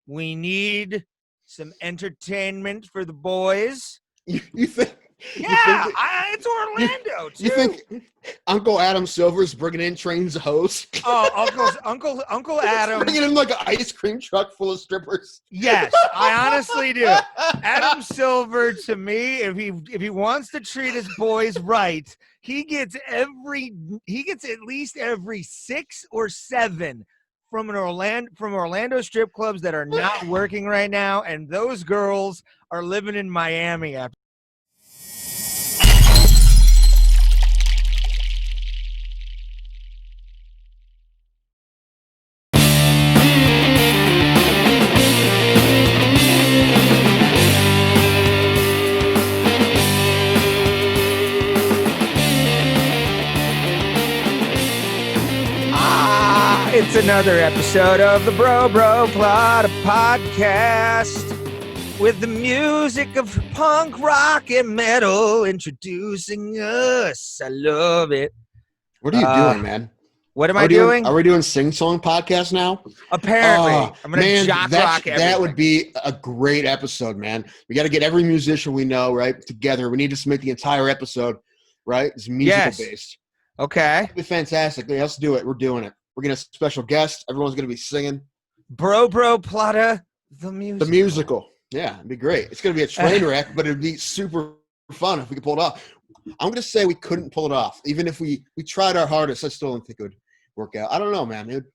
We need some entertainment for the boys. You think? Yeah, it's Orlando too. You think Uncle Adam Silver's bringing in trains of hoes? Oh, Uncle Adam bringing in like an ice cream truck full of strippers. Yes, I honestly do. Adam Silver, to me, if he wants to treat his boys right, he gets at least every 6 or 7 from Orlando strip clubs that are not working right now, and those girls are living in Miami after. It's another episode of the Bro Plata Podcast with the music of punk rock and metal introducing us. I love it. What are you doing, man? What am I doing? Are we doing sing-song podcast now? Apparently. I'm going to jock rock everything. That would be a great episode, man. We got to get every musician we know, right, together. We need to make the entire episode, right? It's musical-based. Okay. That'd be fantastic. Let's do it. We're doing it. We're going to have a special guest. Everyone's going to be singing. Bro Plata, the musical. The musical. Yeah, it'd be great. It's going to be a train wreck, but it'd be super fun if we could pull it off. I'm going to say we couldn't pull it off. Even if we tried our hardest, I still don't think it would work out. I don't know, man.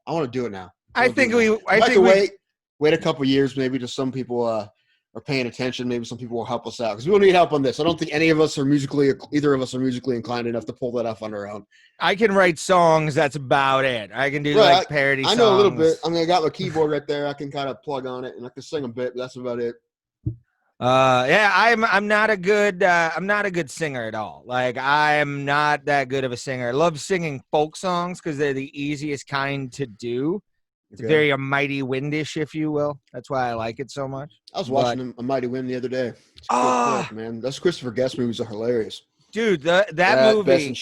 I want to do it now. I think we wait a couple years, maybe just some people are paying attention. Maybe some people will help us out because we will need help on this. I don't think either of us are musically inclined enough to pull that off on our own. I can write songs. That's about it. I can do like parody songs. I know a little bit. I mean, I got my keyboard right there. I can kind of plug on it and I can sing a bit, but that's about it. Yeah, I'm not a good singer at all. Like, I'm not that good of a singer. I love singing folk songs because they're the easiest kind to do. It's very a mighty windish, if you will. That's why I like it so much. I was watching A Mighty Wind the other day. It's cool stuff, man. Those Christopher Guest movies are hilarious. Dude, that movie.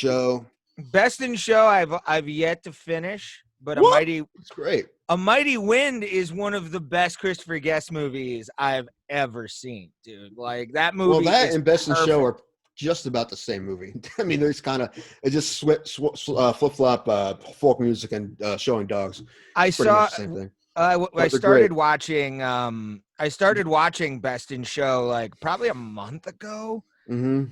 Best in Show. I've yet to finish, but It's great. A Mighty Wind is one of the best Christopher Guest movies I've ever seen, dude. Like, that movie. Well, that and Best in Show are just about the same movie. I mean, there's just flip-flop folk music and showing dogs. I started watching Best in Show like probably a month ago,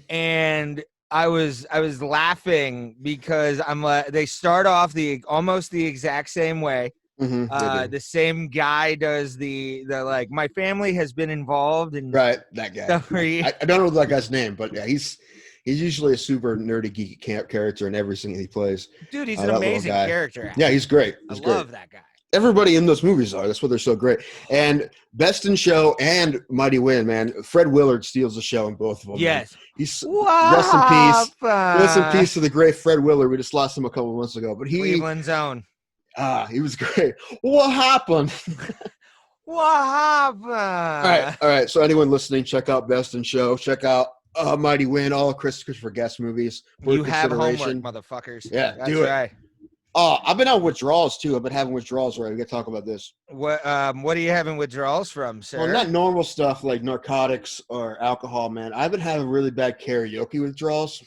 and I was laughing because they start off almost the exact same way. The same guy does the like, my family has been involved in that guy. I don't know that guy's name, but yeah, he's usually a super nerdy geeky character in everything he plays. Dude, he's an amazing character. Yeah, he's great. I love that guy. Everybody in those movies are. That's why they're so great. And Best in Show and Mighty Wind, man. Fred Willard steals the show in both of them. Yes. Man. He's rest in peace. Rest in peace to the great Fred Willard. We just lost him a couple of months ago, but Cleveland's own. He was great. What happened? All right. So anyone listening, check out Best in Show. Check out Mighty Wind. All of Christopher Guest movies. You have homework, motherfuckers. Yeah, that's do it. Right. I've been on withdrawals too. I've been having withdrawals. Right, we got to talk about this. What are you having withdrawals from, sir? Well, not normal stuff like narcotics or alcohol, man. I've been having really bad karaoke withdrawals.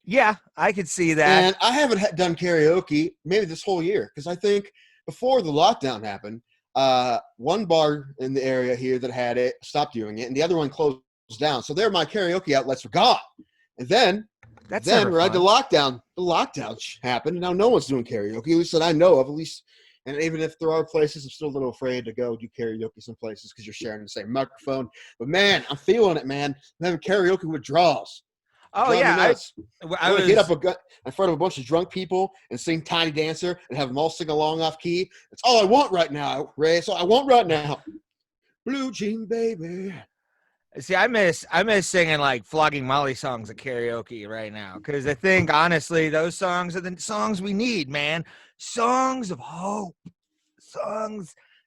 Yeah, I could see that. And I haven't done karaoke maybe this whole year because I think before the lockdown happened, one bar in the area here that had it stopped doing it, and the other one closed down. So my karaoke outlets were gone. And then right, the lockdown happened, and now no one's doing karaoke, at least that I know of, at least. And even if there are places, I'm still a little afraid to go do karaoke some places because you're sharing the same microphone. But man, I'm feeling it, man. I'm having karaoke withdrawals. Oh, yeah. I would get up in front of a bunch of drunk people and sing Tiny Dancer and have them all sing along off key. That's all I want right now, Ray. That's all I want right now. Blue Jean Baby. See, I miss singing like Flogging Molly songs at karaoke right now because I think, honestly, those songs are the songs we need, man. Songs of hope.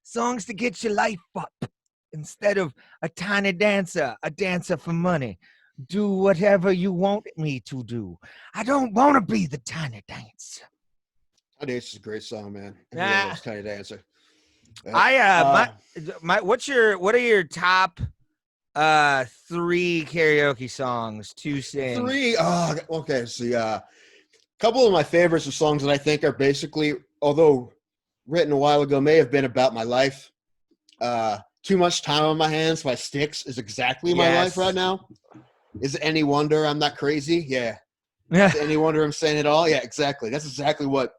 Songs to get your life up instead of a tiny dancer, a dancer for money. Do whatever you want me to do. I don't want to be the tiny dancer. Tiny Dancer is a great song, man. Everyone loves Tiny Dancer. What are your top 3 karaoke songs to sing? 3. Oh, okay. So a couple of my favorites are songs that I think are basically, although written a while ago, may have been about my life. Too Much Time on My Hands by Styx is exactly my life right now. Is it any wonder I'm not crazy? Yeah. Is it any wonder I'm saying it all? Yeah, exactly. That's exactly what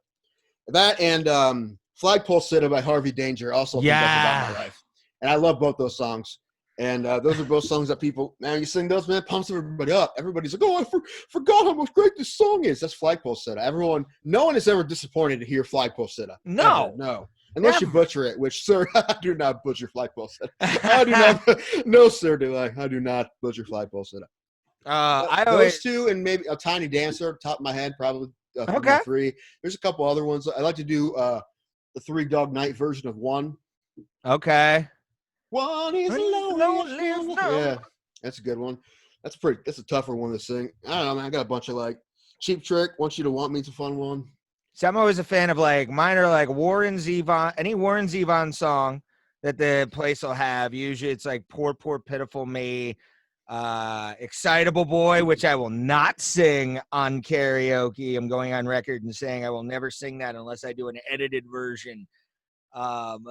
that and Flagpole Sitta by Harvey Danger also think that's about my life. And I love both those songs. And those are both songs that people, man, you sing those, man, pumps everybody up. Everybody's like, oh, I forgot how much great this song is. That's Flagpole Sitta. No one is ever disappointed to hear Flagpole Sitta. No. Ever. No. Unless you butcher it, which, sir, I do not butcher Flagpole Sitta. I do not. No, sir, do I. I do not butcher Flagpole Sitta. Those 2 and maybe a Tiny Dancer, top of my head, probably. Okay. 3. There's a couple other ones. I like to do the 3 Dog Night version of One. Okay. One is lonely. Yeah, that's a good one. That's a tougher one to sing. I don't know, man. I got a bunch of like Cheap Trick, Want You to Want Me's a fun one. So I'm always a fan of mine are Warren Zevon, any Warren Zevon song that the place will have. Usually it's like Poor, Poor, Pitiful Me, Excitable Boy, which I will not sing on karaoke. I'm going on record and saying I will never sing that unless I do an edited version of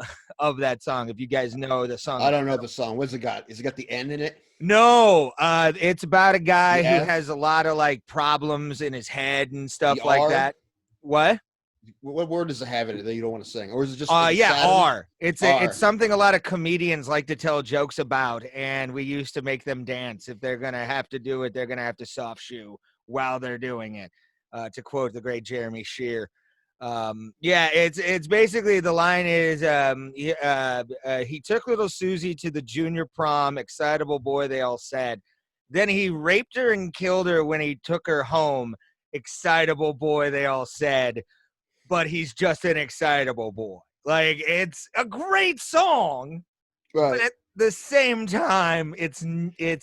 that song. If you guys know the song. I don't know the song. What's it got? Has it got the N in it? No, it's about a guy who has a lot of problems in his head and stuff like that. What word does it have in it that you don't want to sing? Or is it just R? It's something a lot of comedians like to tell jokes about, and we used to make them dance. If they're gonna have to do it, they're gonna have to soft shoe while they're doing it. To quote the great Jeremy Shear. It's basically the line is he took little Susie to the junior prom, excitable boy, they all said. Then he raped her and killed her when he took her home, excitable boy, they all said. But he's just an excitable boy. It's a great song, right? But at the same time, it's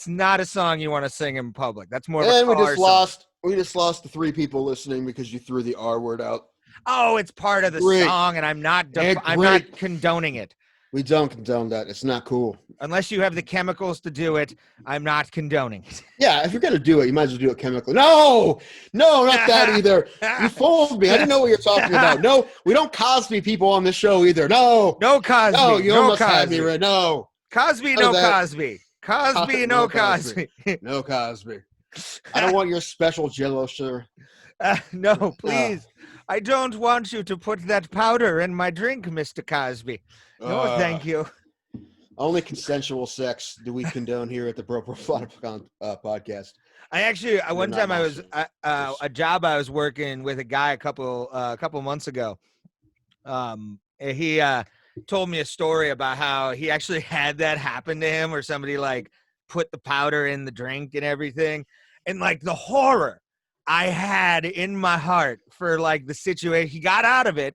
not a song you want to sing in public. That's more of a car song. We just lost the 3 people listening because you threw the R word out. Oh, it's part of the song, and I'm not condoning it. We don't condone that. It's not cool. Unless you have the chemicals to do it, I'm not condoning it. Yeah, if you're going to do it, you might as well do it chemically. No, not that either. You fooled me. I didn't know what you're talking about. No, we don't Cosby people on this show either. No Cosby. No, you almost had me right. No. Cosby, no Cosby. Cosby, no Cosby. No Cosby. I don't want your special Jell-O, sir. No, please. I don't want you to put that powder in my drink, Mr. Cosby. No, thank you. Only consensual sex do we condone here at the Bro Plata podcast. I actually, one time I was a job I was working with a guy a couple months ago. He told me a story about how he actually had that happen to him, where somebody put the powder in the drink and everything, and the horror I had in my heart for the situation. He got out of it.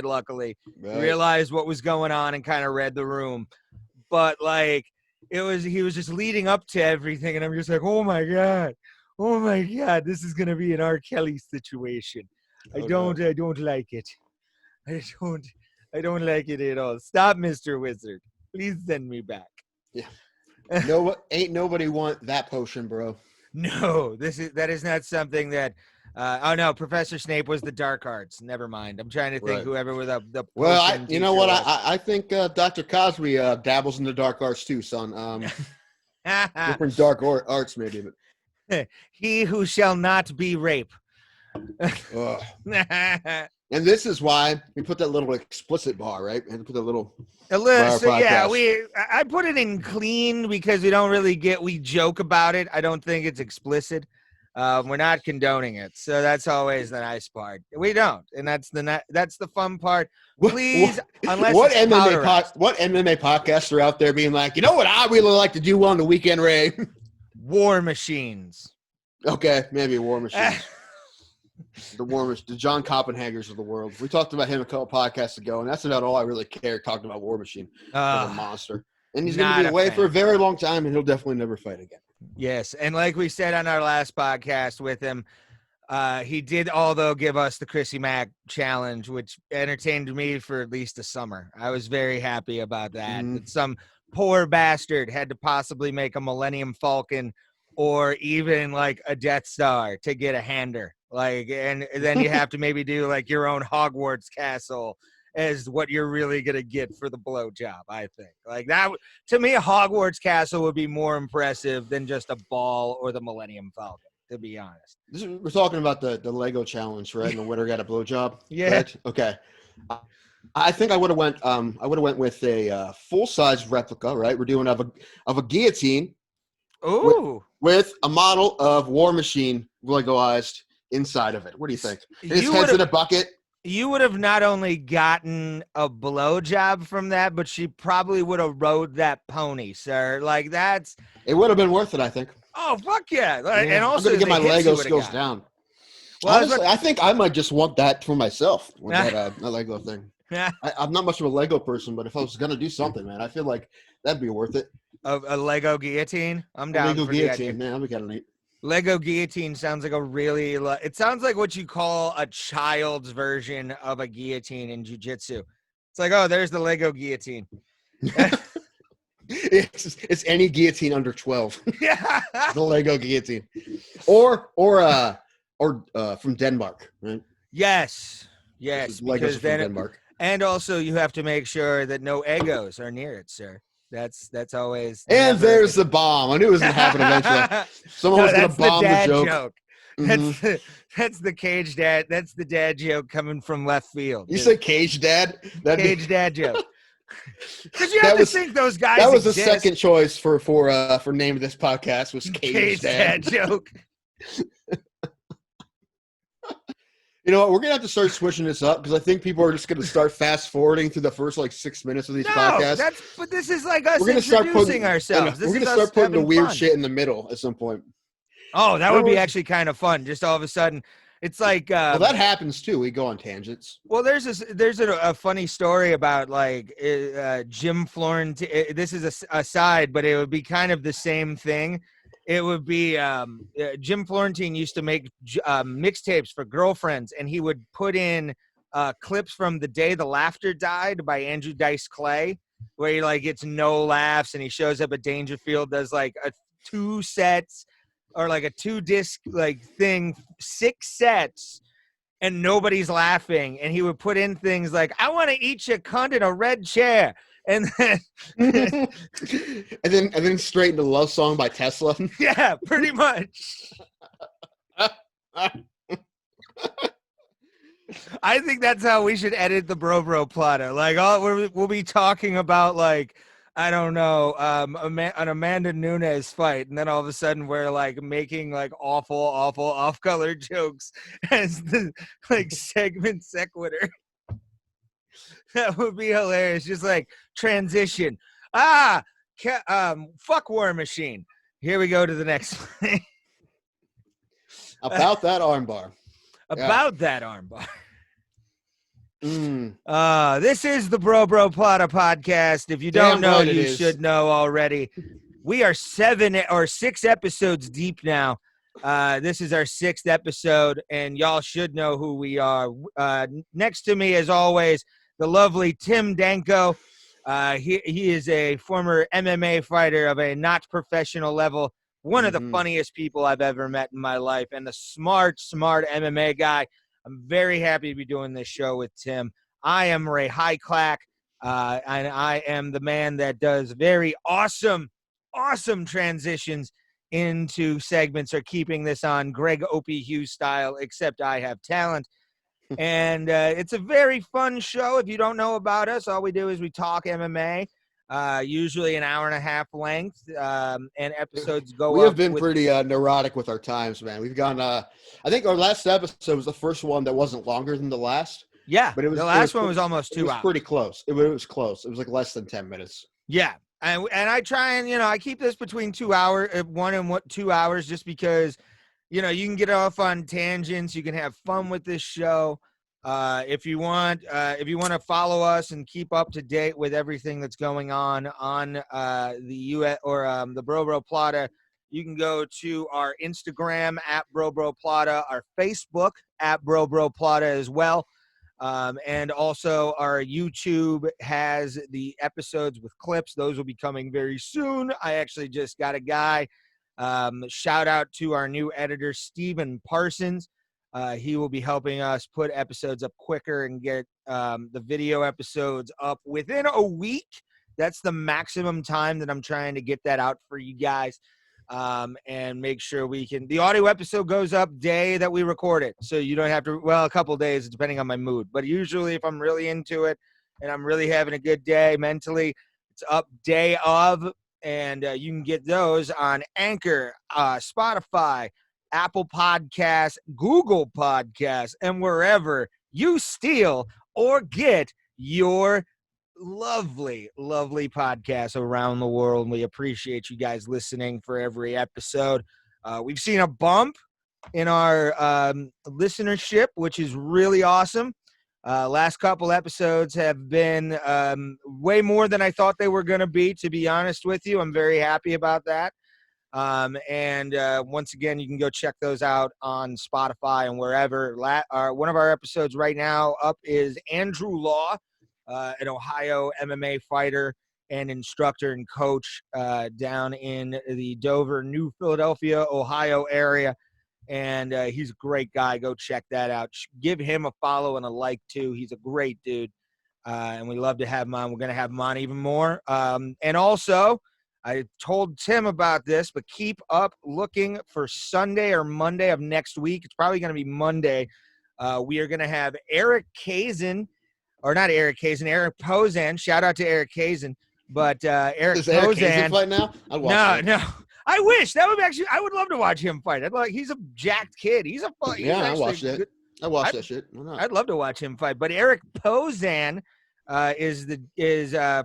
Luckily, right. Realized what was going on and kind of read the room. But he was just leading up to everything, and I'm just like, oh my god, this is gonna be an R. Kelly situation. I don't like it. I don't like it at all. Stop, Mr. Wizard. Please send me back. Yeah. Ain't nobody want that potion, bro. No, that is not something that. Oh no, Professor Snape was the dark arts. Never mind. I'm trying to think right. Whoever was the. Well, you know what? I think Dr. Cosby dabbles in the dark arts too, son. Different dark arts, maybe. But. He who shall not be rape. And this is why we put that little explicit bar, right? And put a little. So yeah, I put it in clean because we joke about it. I don't think it's explicit. We're not condoning it, so that's always the nice part. We don't, and that's the fun part. Please, unless what MMA podcasts are out there being like, you know what I really like to do on the weekend, Ray? War Machines. Okay, maybe War Machines. The John Copenhagers of the world. We talked about him a couple podcasts ago, and that's about all I really care talking about War Machine. As a monster. And he's going to be away for a very long time, and he'll definitely never fight again. Yes, and like we said on our last podcast with him, He did, although, give us the Chrissy Mack challenge, which entertained me for at least a summer. I was very happy about that. Mhm. That some poor bastard had to possibly make a Millennium Falcon or even like a Death Star to get a hander. Like, and then you have to maybe do like your own Hogwarts castle as what you're really gonna get for the blowjob. I think like that to me, a Hogwarts castle would be more impressive than just a ball or the Millennium Falcon. To be honest. We're talking about the Lego challenge, right? And the winner got a blowjob. Yeah. Correct? Okay. I think I would have went. I would have went with a full size replica. Right. We're doing of a guillotine. Ooh. With a model of War Machine Legoized inside of it. What do you think? His head's in a bucket. You would have not only gotten a blowjob from that, but she probably would have rode that pony, sir. Like that's. It would have been worth it, I think. Oh fuck yeah! Yeah. And also, I'm gonna get my Lego skills down. Well, honestly, I think I might just want that for myself. With that Lego thing. I'm not much of a Lego person, but if I was gonna do something, man, I feel like that'd be worth it. A Lego guillotine. I'm down Lego for guillotine, man. That'd be kind of neat. Lego guillotine sounds like a really. It sounds like what you call a child's version of a guillotine in jiu-jitsu. It's like, oh, there's the Lego guillotine. It's any guillotine under 12. Yeah. The Lego guillotine, or from Denmark, right? Yes, Legos from Denmark. And also, you have to make sure that no egos are near it, sir. That's always. And there's the bomb. I knew it was going to happen eventually. Someone was going to bomb the joke. Mm-hmm. That's the cage dad. That's the dad joke coming from left field. You say cage dad? Dad joke. Because you have to think those guys. That was the second choice for name of this podcast was cage dad joke. You know what? We're gonna have to start switching this up because I think people are just gonna start fast forwarding through the first like 6 minutes of these podcasts. But this is like us we're gonna introducing ourselves. We're gonna start putting the weird shit in the middle at some point. Oh, that would be actually kind of fun. Just all of a sudden, it's like. Well, that happens too. We go on tangents. Well, there's a funny story about like Jim Florentine. This is a aside, but it would be kind of the same thing. It would be Jim Florentine used to make mixtapes for girlfriends, and he would put in clips from The Day the Laughter Died by Andrew Dice Clay, where he like gets no laughs, and he shows up at Dangerfield, does like a 2 sets or like a 2-disc like thing, 6 sets, and nobody's laughing, and he would put in things like, "I want to eat your cunt in a red chair." And then, and then straight into Love Song by Tesla. Yeah, pretty much. I think that's how we should edit the Bro Plata. Like, we'll be talking about like, I don't know, an Amanda Nunes fight, and then all of a sudden we're like making like awful off-color jokes as the like segment sequitur. That would be hilarious. Just like transition. Fuck War Machine. Here we go to the next thing. About that armbar. About that armbar. This is the Bro Plata podcast. If you don't know, you should know already. We are 7 or 6 episodes deep now. This is our 6th episode, and y'all should know who we are. Next to me, as always, the lovely Tim Danko. He is a former MMA fighter of a not professional level. One of the funniest people I've ever met in my life, and the smart MMA guy. I'm very happy to be doing this show with Tim. I am Ray Hyclak, and I am the man that does very awesome transitions into segments, or keeping this on Greg Opie Hughes style, except I have talent. And it's a very fun show. If you don't know about us, all we do is we talk MMA, usually an hour and a half length, and episodes go up. We have been pretty neurotic with our times, man. We've gone, I think our last episode was the first one that wasn't longer than the last. Yeah, but the last one was almost 2 hours. It was pretty close. It was close. It was like less than 10 minutes. Yeah, and I try and, I keep this between 2 hours, 1 and 2 hours, just because, you can get off on tangents. You can have fun with this show. If you want to follow us and keep up to date with everything that's going on the US or the Bro Plata You can go to our Instagram at Bro Plata, our Facebook at Bro Plata as well. And also our YouTube has the episodes with clips. Those will be coming very soon. I actually just got a guy. Shout out to our new editor, Steven Parsons. He will be helping us put episodes up quicker and get the video episodes up within a week. That's the maximum time that I'm trying to get that out for you guys. And make sure the audio episode goes up day that we record it. So you don't have to, a couple days, depending on my mood. But usually if I'm really into it and I'm really having a good day mentally, it's up day of. And you can get those on Anchor, Spotify, Apple Podcasts, Google Podcasts, and wherever you steal or get your lovely podcasts around the world. We appreciate you guys listening for every episode. We've seen a bump in our listenership, which is really awesome. Last couple episodes have been way more than I thought they were going to be, to be honest with you. I'm very happy about that. And once again, you can go check those out on Spotify and wherever. One of our episodes right now up is Andrew Law, an Ohio MMA fighter and instructor and coach down in the Dover, New Philadelphia, Ohio area. And he's a great guy. Go check that out. Give him a follow and a like, too. He's a great dude. And we love to have him on. We're going to have him on even more. And also, I told Tim about this, but keep up looking for Sunday or Monday of next week. It's probably going to be Monday. We are going to have Eric Posen. Shout out to Eric Kazan. But Eric Does Eric Posen Kazan fight now? I'd watch No. I wish that would I would love to watch him fight. He's a jacked kid. I watched that. I watched that shit. Why not? I'd love to watch him fight. But Eric Posen is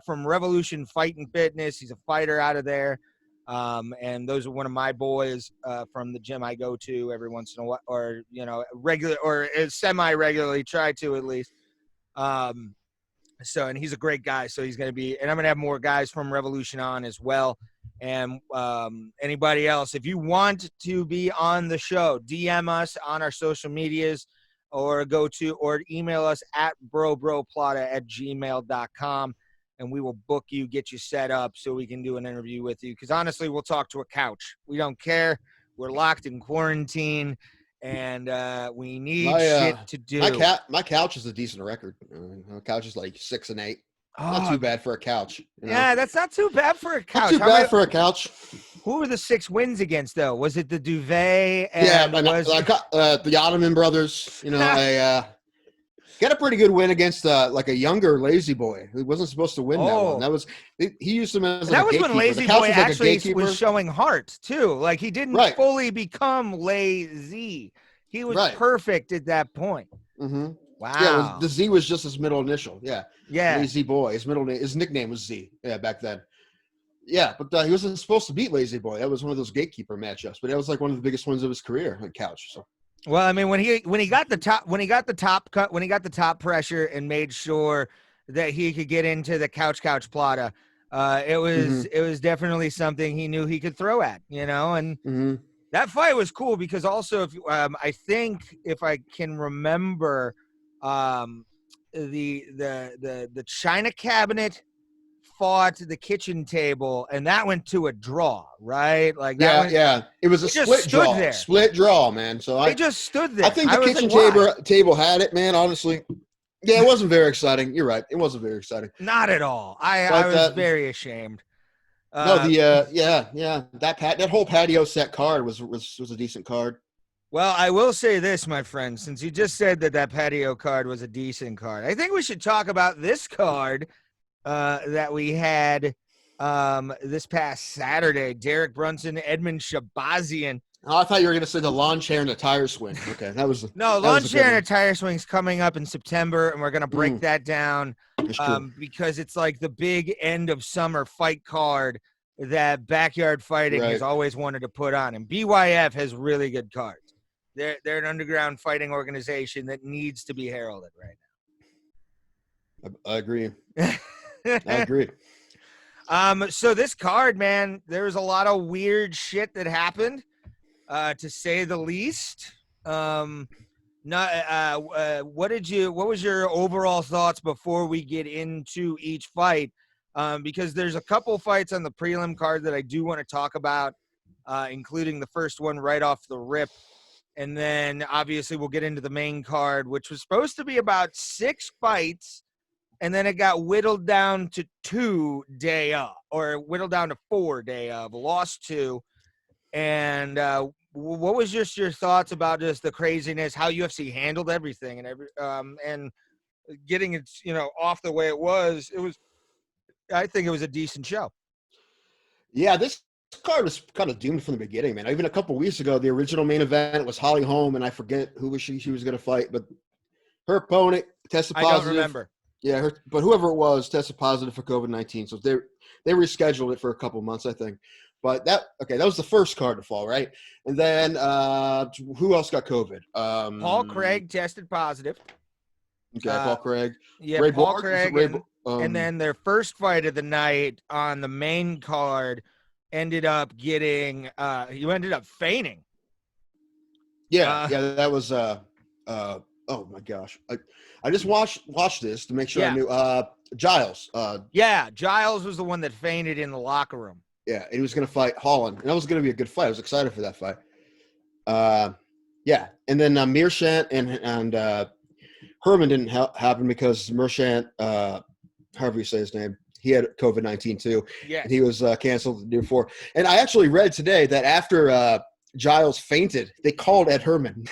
from Revolution Fight and Fitness. He's a fighter out of there. And those are one of my boys from the gym I go to every once in a while, or regular or semi-regularly, try to at least. And he's a great guy. So he's going to be, and I'm going to have more guys from Revolution on as well. And anybody else, if you want to be on the show, DM us on our social medias or email us at broplata@gmail.com, and we will book you, get you set up so we can do an interview with you. Because honestly, we'll talk to a couch. We don't care. We're locked in quarantine, and we need shit to do. My couch is a decent record. My couch is like 6-8. Oh, not too bad for a couch. Yeah, that's not too bad for a couch. Not too bad for a couch. Who were the 6 wins against, though? Was it the Duvet? And the Ottoman brothers. I got a pretty good win against a younger Lazy Boy who wasn't supposed to win that one. That was he used him as that a was gatekeeper. When Lazy Boy actually was showing heart too. Like he didn't fully become lazy. He was perfect at that point. Mm-hmm. Wow. Yeah, the Z was just his middle initial. Yeah. Lazy Boy. His nickname was Z. Yeah, back then. Yeah, but he wasn't supposed to beat Lazy Boy. That was one of those gatekeeper matchups. But that was like one of the biggest wins of his career on couch. So. Well, I mean, when he got the top pressure and made sure that he could get into the couch Plata, it was definitely something he knew he could throw at, and that fight was cool because also if I think if I can remember. The china cabinet fought the kitchen table, and that went to a draw, right? Like that it was a split draw, man. So I just stood there. I think the kitchen table had it, man. Honestly, yeah, it wasn't very exciting. You're right, it wasn't very exciting. Not at all. I was very ashamed. That whole patio set card was a decent card. Well, I will say this, my friend, since you just said that patio card was a decent card, I think we should talk about this card that we had this past Saturday. Derek Brunson, Edmund Shahbazyan. Oh, I thought you were going to say the lawn chair and the tire swing. Okay, that was lawn chair and a tire swing is coming up in September, and we're going to break that down because it's like the big end of summer fight card that Backyard Fighting has always wanted to put on, and BYF has really good cards. They're an underground fighting organization that needs to be heralded right now. I agree. I agree. So this card, man, there's a lot of weird shit that happened, to say the least. What was your overall thoughts before we get into each fight? Because there's a couple fights on the prelim card that I do want to talk about, including the first one right off the rip. And then obviously we'll get into the main card, which was supposed to be about 6 fights. And then it got whittled down to 2 day of, or whittled down to 4 day of, lost 2. And what was just your thoughts about just the craziness, how UFC handled everything and getting it, off the way it was? I think it was a decent show. Yeah, this card was kind of doomed from the beginning, man. Even a couple weeks ago, the original main event was Holly Holm, and I forget who she was going to fight, but her opponent tested positive. I don't remember. Yeah, but whoever it was tested positive for COVID-19, so they rescheduled it for a couple months, I think. But that was the first card to fall, right? And then who else got COVID? Paul Craig tested positive. Okay, Paul Craig. Yeah, Ray Paul Borg, Craig. And then their first fight of the night on the main card ended up getting you ended up fainting. Yeah, that was oh my gosh. I just watched this to make sure I knew Giles. Giles was the one that fainted in the locker room. Yeah, and he was going to fight Holland, and that was going to be a good fight. I was excited for that fight. Yeah, and then Meerschaert and Herman didn't happen because Meerschaert, however you say his name, he had COVID-19 too. Yeah, and he was canceled the day before. And I actually read today that after Giles fainted, they called Ed Herman.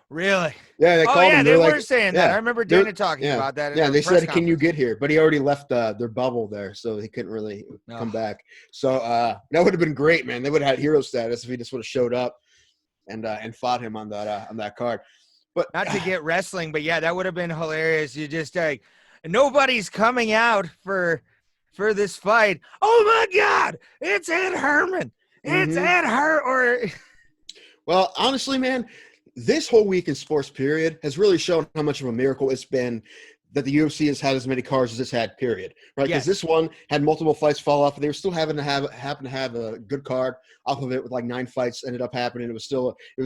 Really? Yeah, they called him. They were saying that. I remember Dana talking yeah, about that. Yeah, they said, "Can you get here?" But he already left their bubble there, so he couldn't really come back. So that would have been great, man. They would have had hero status if he just would have showed up and fought him on that card. But not to get wrestling, but yeah, that would have been hilarious. You just nobody's coming out for this fight. Oh my God, it's Ed Herman. It's Ed Herman. Well, honestly, man, this whole week in sports period has really shown how much of a miracle it's been that the UFC has had as many cards as it's had, period. Right? Because this one had multiple fights fall off, but they were still happen to have a good card off of it with like 9 fights ended up happening. It was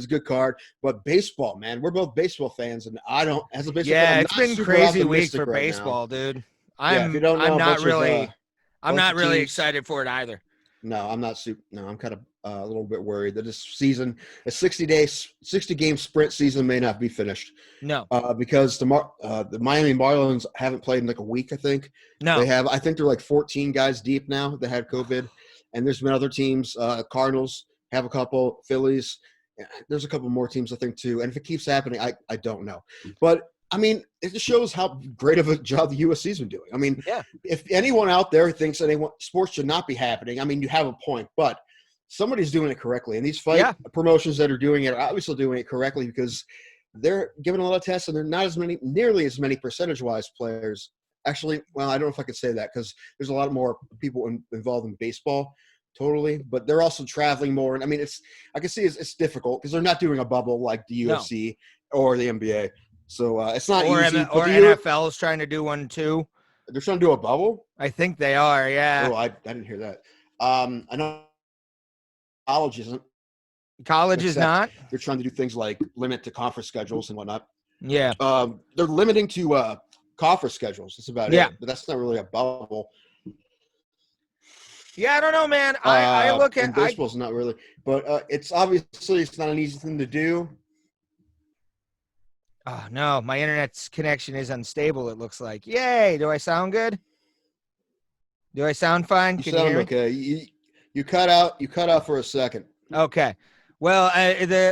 a good card. But baseball, man, we're both baseball fans, and I don't, as a baseball fan, it's been crazy week for baseball, dude. I'm not really excited for it either. No, I'm not super. No, I'm kind of a little bit worried that this season, a 60-game sprint season, may not be finished. No, because the Miami Marlins haven't played in like a week. I think no, they have. I think they're like 14 guys deep now that had COVID, and there's been other teams. Cardinals have a couple. Phillies. There's a couple more teams I think too. And if it keeps happening, I don't know, but. I mean, it just shows how great of a job the UFC's been doing. I mean, if anyone out there thinks that sports should not be happening, I mean, you have a point, but somebody's doing it correctly. And these fight promotions that are doing it are obviously doing it correctly because they're giving a lot of tests and they're not nearly as many percentage-wise players. Actually, well, I don't know if I could say that because there's a lot more people involved in baseball. Totally, but they're also traveling more. And I mean, I can see it's difficult because they're not doing a bubble like the UFC or the NBA. So it's not easy. Or NFL is trying to do one too. They're trying to do a bubble? I think they are, yeah. Oh, I didn't hear that. I know college isn't. College is not? They're trying to do things like limit to conference schedules and whatnot. Yeah. They're limiting to conference schedules. That's about it. But that's not really a bubble. Yeah, I don't know, man. I look at baseball's not really. But it's not an easy thing to do. Oh, no, my internet's connection is unstable, it looks like. Yay, do I sound good? Do I sound fine? Can you hear me? Okay. You cut out for a second. Okay. Well,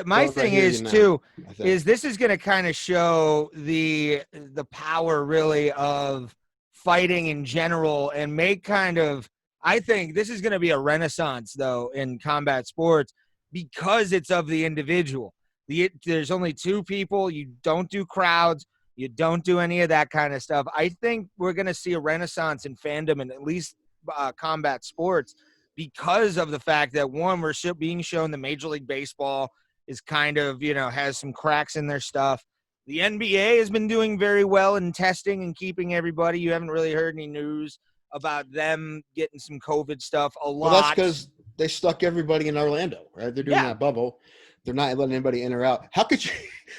my thing is, too, is this is going to kind of show the power, really, of fighting in general and make I think this is going to be a renaissance, though, in combat sports because it's of the individual. There's only 2 people. You don't do crowds. You don't do any of that kind of stuff. I think we're going to see a renaissance in fandom and at least combat sports because of the fact that, one, we're being shown that Major League Baseball is kind of, has some cracks in their stuff. The NBA has been doing very well in testing and keeping everybody. You haven't really heard any news about them getting some COVID stuff a lot. Well, that's because they stuck everybody in Orlando, right? They're doing that bubble. They're not letting anybody in or out. How could you?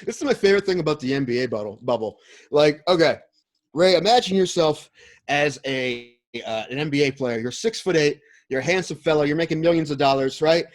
This is my favorite thing about the NBA bubble. Like, okay, Ray, imagine yourself as an NBA player. You're 6'8". You're a handsome fellow. You're making millions of dollars, right?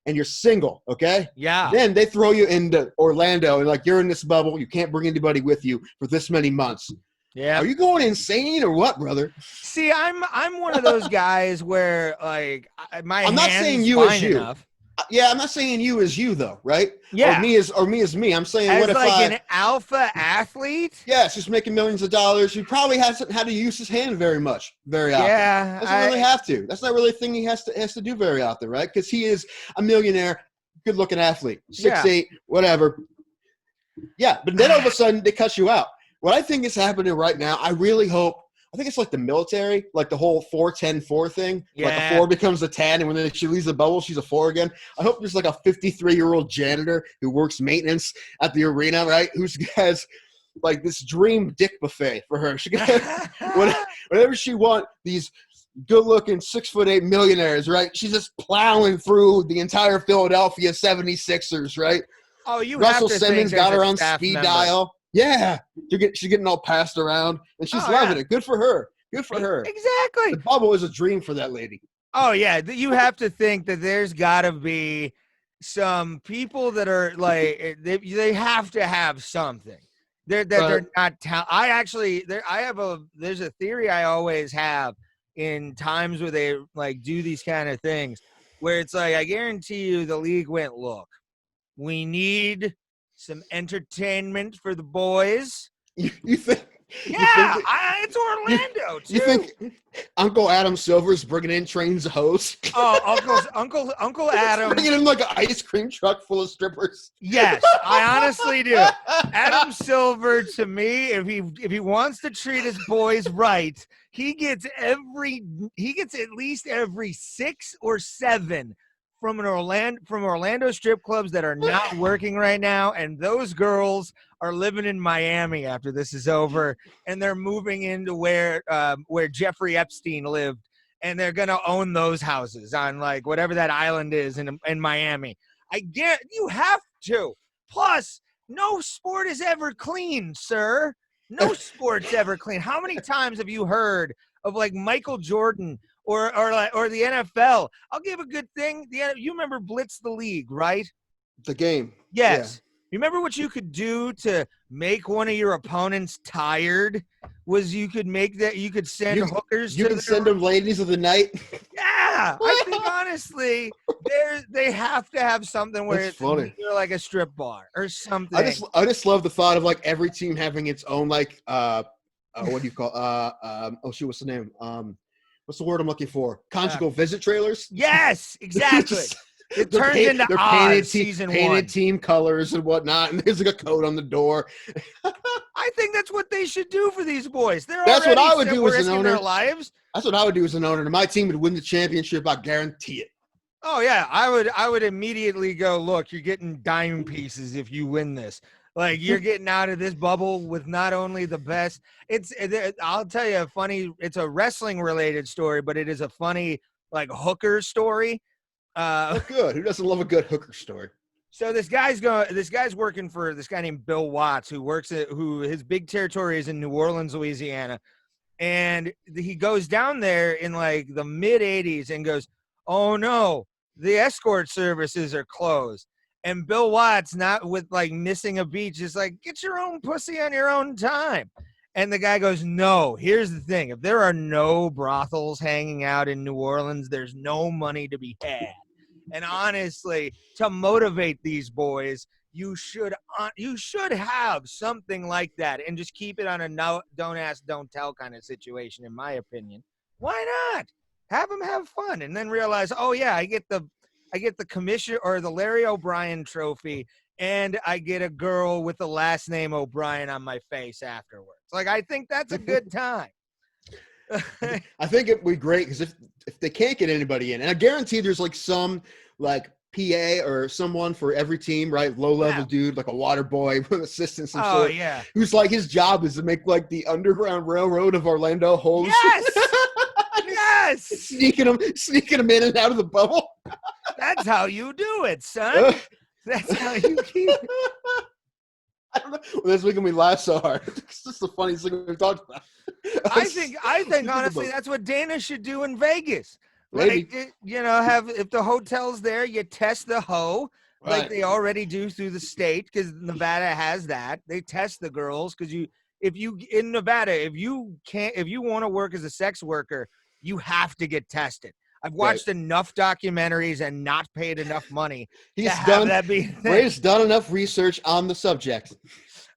And you're single, okay? Yeah. Then they throw you into Orlando, and like you're in this bubble. You can't bring anybody with you for this many months. Yeah. Are you going insane or what, brother? See, I'm one of those guys where like I'm not saying you as you. Enough. Yeah, I'm not saying you as you though, right? Yeah. Or me as me. I'm saying as what if like an alpha athlete? Yes, he's making millions of dollars. He probably hasn't had to use his hand very often. Yeah. Doesn't really have to. That's not really a thing he has to do very often, right? Because he is a millionaire, good-looking athlete, 6'8", whatever. Yeah, but then all of a sudden they cut you out. What I think is happening right now, I really hope. I think it's like the military, like the whole 4-10-4 thing. Yeah. Like a 4 becomes a 10, and when she leaves the bubble, she's a 4 again. I hope there's like a 53-year-old janitor who works maintenance at the arena, right? Who has like this dream dick buffet for her. She can whatever she wants. These good-looking 6'8" millionaires, right? She's just plowing through the entire Philadelphia 76ers, right? Oh, you Russell have to Simmons think got her on speed dial. Yeah, she's getting all passed around, and she's loving it. Good for her. Good for her. Exactly. The bubble is a dream for that lady. Oh, yeah. You have to think that there's got to be some people that are like they have to have something. They're not. There's a theory I always have in times where they like do these kind of things, where it's like I guarantee you the league went, look, we need some entertainment for the boys. You think? Yeah, it's Orlando too. You think Uncle Adam Silver's bringing in trains of hoes? Oh, Uncle Adam bringing in like an ice cream truck full of strippers. Yes, I honestly do. Adam Silver, to me, if he wants to treat his boys right, he gets at least every 6 or 7 from Orlando strip clubs that are not working right now, and those girls are living in Miami after this is over, and they're moving into where Jeffrey Epstein lived, and they're gonna own those houses on like whatever that island is in Miami. I get you have to. Plus, no sport is ever clean, sir. No sport's ever clean. How many times have you heard of like Michael Jordan or the NFL? I'll give a good thing. You remember Blitz the League, right? The game. Yes. Yeah. You remember what you could do to make one of your opponents tired? Was you could send hookers. You can send them ladies of the night. Yeah, I think honestly, they have to have something where it's funny. Like a strip bar or something. I just love the thought of like every team having its own like what do you call what's the name? What's the word I'm looking for? Conjugal visit trailers? Yes, exactly. It turns into Oz season 1. Painted team colors and whatnot, and there's like a code on the door. I think that's what they should do for these boys. That's what I would do as an owner. Their lives. That's what I would do as an owner. And my team would win the championship. I guarantee it. Oh yeah, I would immediately go, look, you're getting dime pieces if you win this. Like you're getting out of this bubble with not only the best. I'll tell you it's a wrestling related story, but it is a funny like hooker story. Good. Who doesn't love a good hooker story? So this guy's working for this guy named Bill Watts, who his big territory is in New Orleans, Louisiana. And he goes down there in like the mid 80s and goes, oh no, the escort services are closed. And Bill Watts, not with like missing a beat, just like, get your own pussy on your own time. And the guy goes, no, here's the thing. If there are no brothels hanging out in New Orleans, there's no money to be had. And honestly, to motivate these boys, you should have something like that and just keep it on a no, don't ask, don't tell kind of situation, in my opinion. Why not? Have them have fun and then realize, oh yeah, I get the commission or the Larry O'Brien trophy, and I get a girl with the last name O'Brien on my face afterwards. Like, I think that's a good time. I think it would be great because if they can't get anybody in, and I guarantee there's like some like PA or someone for every team, right? Low level dude, like a water boy with assistants and sort. Yeah. Who's like his job is to make like the Underground Railroad of Orlando holes. Yes. Yes. Sneaking them in and out of the bubble. That's how you do it, son. That's how you keep it. I don't know. Well, this weekend we laugh so hard. It's just the funniest thing we've talked about. I think honestly that's what Dana should do in Vegas. Maybe. Like, have if the hotel's there, you test the hoe like Right. they already do through the state, because Nevada has that. They test the girls because in Nevada, if you want to work as a sex worker, you have to get tested. I've watched enough documentaries and not paid enough money to have that be. Ray's done enough research on the subject.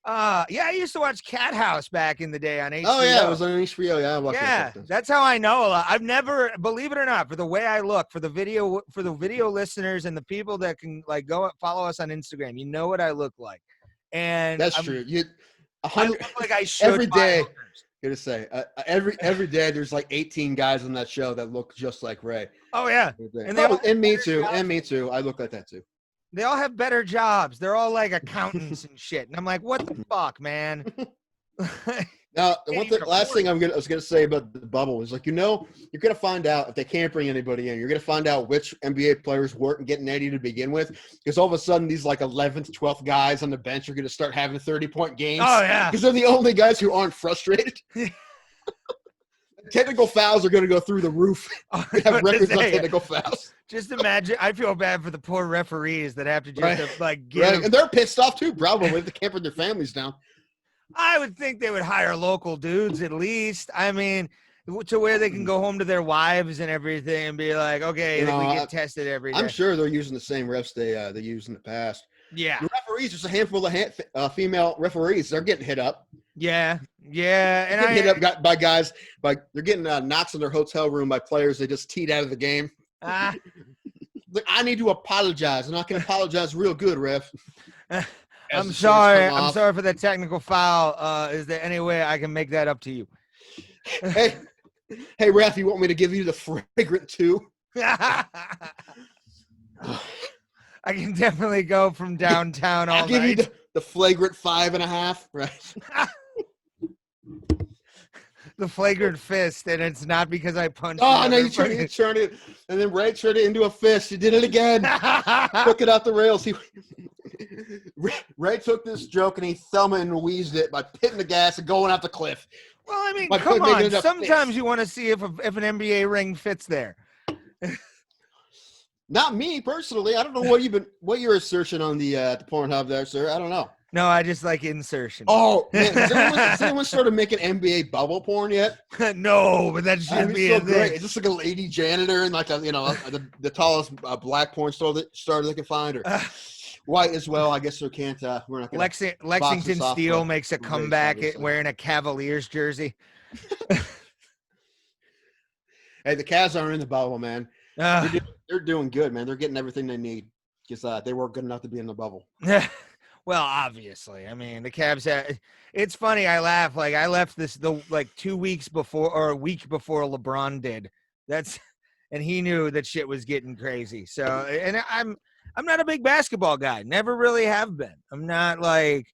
I used to watch Cat House back in the day on HBO. Oh yeah, it was on HBO. Yeah, I watched that. That's how I know a lot. I've never, believe it or not, for the way I look, for the video listeners and the people that can like go follow us on Instagram, you know what I look like. And that's true. I look like I should every day. hookers. Gonna say every day there's like 18 guys on that show that look just like Ray. Oh yeah, and me too. I look like that too. They all have better jobs. They're all like accountants and shit. And I'm like, what the fuck, man? Now, last thing I was gonna say about the bubble is, like, you're gonna find out if they can't bring anybody in. You're gonna find out which NBA players weren't getting any to begin with, because all of a sudden these like 11th, 12th guys on the bench are gonna start having 30-point games. Oh yeah, because they're the only guys who aren't frustrated. Technical fouls are going to go through the roof. They have records on technical fouls. Just imagine. I feel bad for the poor referees that have to just get them. And they're pissed off too, probably, if they can't put their families down. I would think they would hire local dudes at least. I mean, to where they can go home to their wives and everything and be like, okay, we get tested every day. I'm sure they're using the same refs they used in the past. Yeah. The referees, there's a handful of female referees. They're getting hit up. Yeah. And hit up by guys. They're getting knocks in their hotel room by players they just teed out of the game. I need to apologize. I'm not going to apologize real good, ref. I'm sorry. I'm sorry for the technical foul. Is there any way I can make that up to you? Hey, ref, you want me to give you the flagrant 2? I can definitely go from downtown all night. I'll give you the flagrant 5.5, right? The flagrant fist, and it's not because I punched. Oh, no, you turned it, and then Ray turned it into a fist. You did it again. Took it out the rails. Ray took this joke and he Thelma and Louised it by hitting the gas and going off the cliff. Well, I mean, come on. Sometimes you want to see if an NBA ring fits there. Not me personally. I don't know what you're assertion on the Pornhub there, sir. I don't know. No, I just like insertion. Oh, man. Has anyone started making NBA bubble porn yet? No, but that should be so great. It's just like a lady janitor and like the tallest black porn star they can find, or white as well. I guess they can't. We're not. Lexington Steele makes a comeback wearing a Cavaliers jersey. Hey, the Cavs aren't in the bubble, man. They're doing good, man. They're getting everything they need because they weren't good enough to be in the bubble. Well, obviously. I mean, the Cavs it's funny, I laugh. Like, I left this 2 weeks before, or a week before LeBron did. And he knew that shit was getting crazy. So, and I'm not a big basketball guy. Never really have been. I'm not like,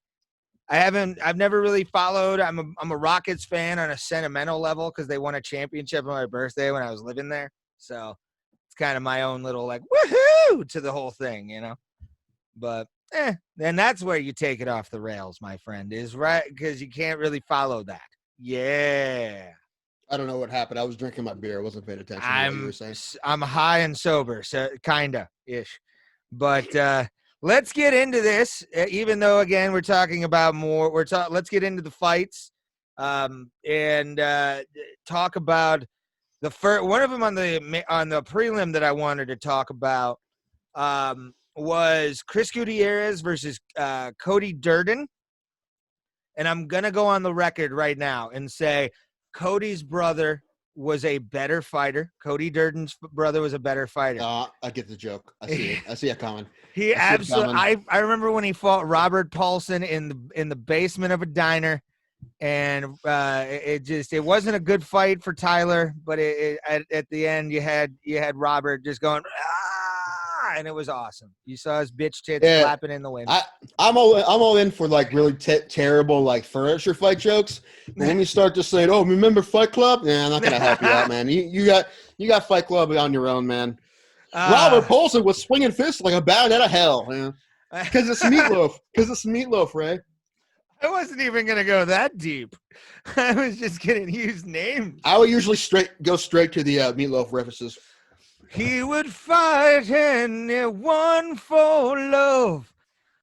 I've never really followed. I'm a Rockets fan on a sentimental level because they won a championship on my birthday when I was living there. So it's kind of my own little like woohoo to the whole thing, But and that's where you take it off the rails, my friend, is right, because you can't really follow that. Yeah. I don't know what happened. I was drinking my beer. I wasn't paying attention to what you were saying. I'm high and sober, so kinda ish. But let's get into this. Even though again we're talking about more, let's get into the fights and talk about the first one of them on the prelim that I wanted to talk about. Was Chris Gutierrez versus Cody Durden. And I'm going to go on the record right now and say Cody's brother was a better fighter. Cody Durden's brother was a better fighter. I get the joke. I see it. I see it coming. He absolutely. I remember when he fought Robert Paulson in the basement of a diner, and it wasn't a good fight for Tyler. But at the end, you had Robert just going. And it was awesome. You saw his bitch tits flapping in the wind. I'm all in for like really terrible like furniture fight jokes. But when you start just saying, "Oh, remember Fight Club?" Yeah, I'm not gonna help you out, man. You got You got Fight Club on your own, man. Uh, Robert Paulson was swinging fists like a bat out of hell, man. Because it's meatloaf. Because it's meatloaf, Ray. I wasn't even gonna go that deep. I was just gonna use names. I would usually go straight to the meatloaf references. He would fight anyone for love,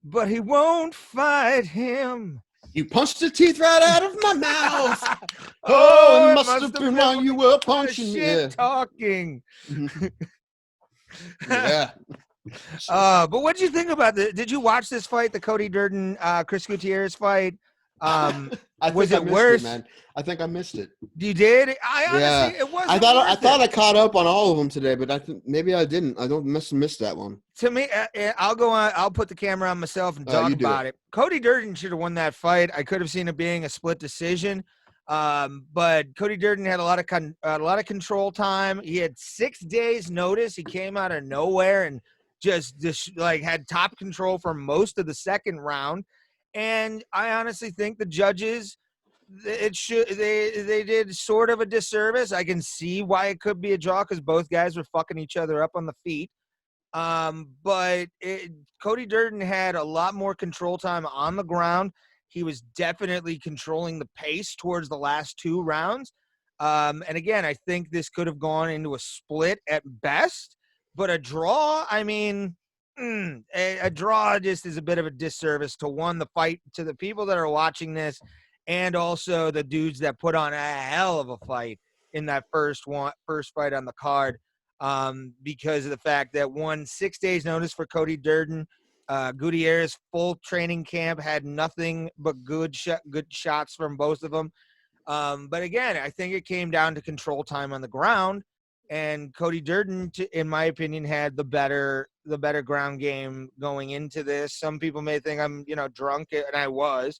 but he won't fight him. You punched the teeth right out of my mouth. Oh, it must have been while you were punching me. Shit talking. Yeah. But what did you think about did you watch this fight, the Cody Durden, Chris Gutierrez fight? Was it worse? Man. I think I missed it. You did? I honestly, it wasn't. I thought I caught up on all of them today, but I think maybe I didn't. I don't miss that one. To me, I'll go on. I'll put the camera on myself and talk about it. Cody Durden should have won that fight. I could have seen it being a split decision, but Cody Durden had a lot of control time. He had 6 days notice. He came out of nowhere and just like had top control for most of the second round. And I honestly think the judges, they did sort of a disservice. I can see why it could be a draw because both guys were fucking each other up on the feet. But Cody Durden had a lot more control time on the ground. He was definitely controlling the pace towards the last 2 rounds. And again, I think this could have gone into a split at best, but a draw, I mean, a draw just is a bit of a disservice to the fight, to the people that are watching this, and also the dudes that put on a hell of a fight in that first fight on the card, because of the fact that 6 days notice for Cody Durden. Gutierrez full training camp had nothing but good shots from both of them. But again, I think it came down to control time on the ground. And Cody Durden, in my opinion, had the better ground game going into this. Some people may think I'm, drunk, and I was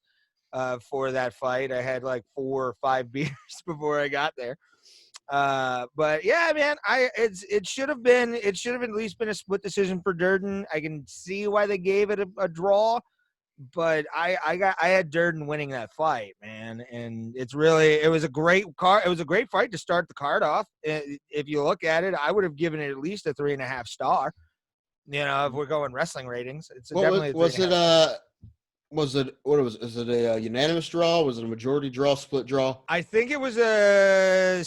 for that fight. I had like 4 or 5 beers before I got there. But yeah, man, it should have at least been a split decision for Durden. I can see why they gave it a draw, but I had Durden winning that fight, man. And it was a great card. It was a great fight to start the card off. If you look at it, I would have given it at least a 3.5 star. If we're going wrestling ratings, it's definitely. Is it a unanimous draw? Was it a majority draw, split draw? I think it was a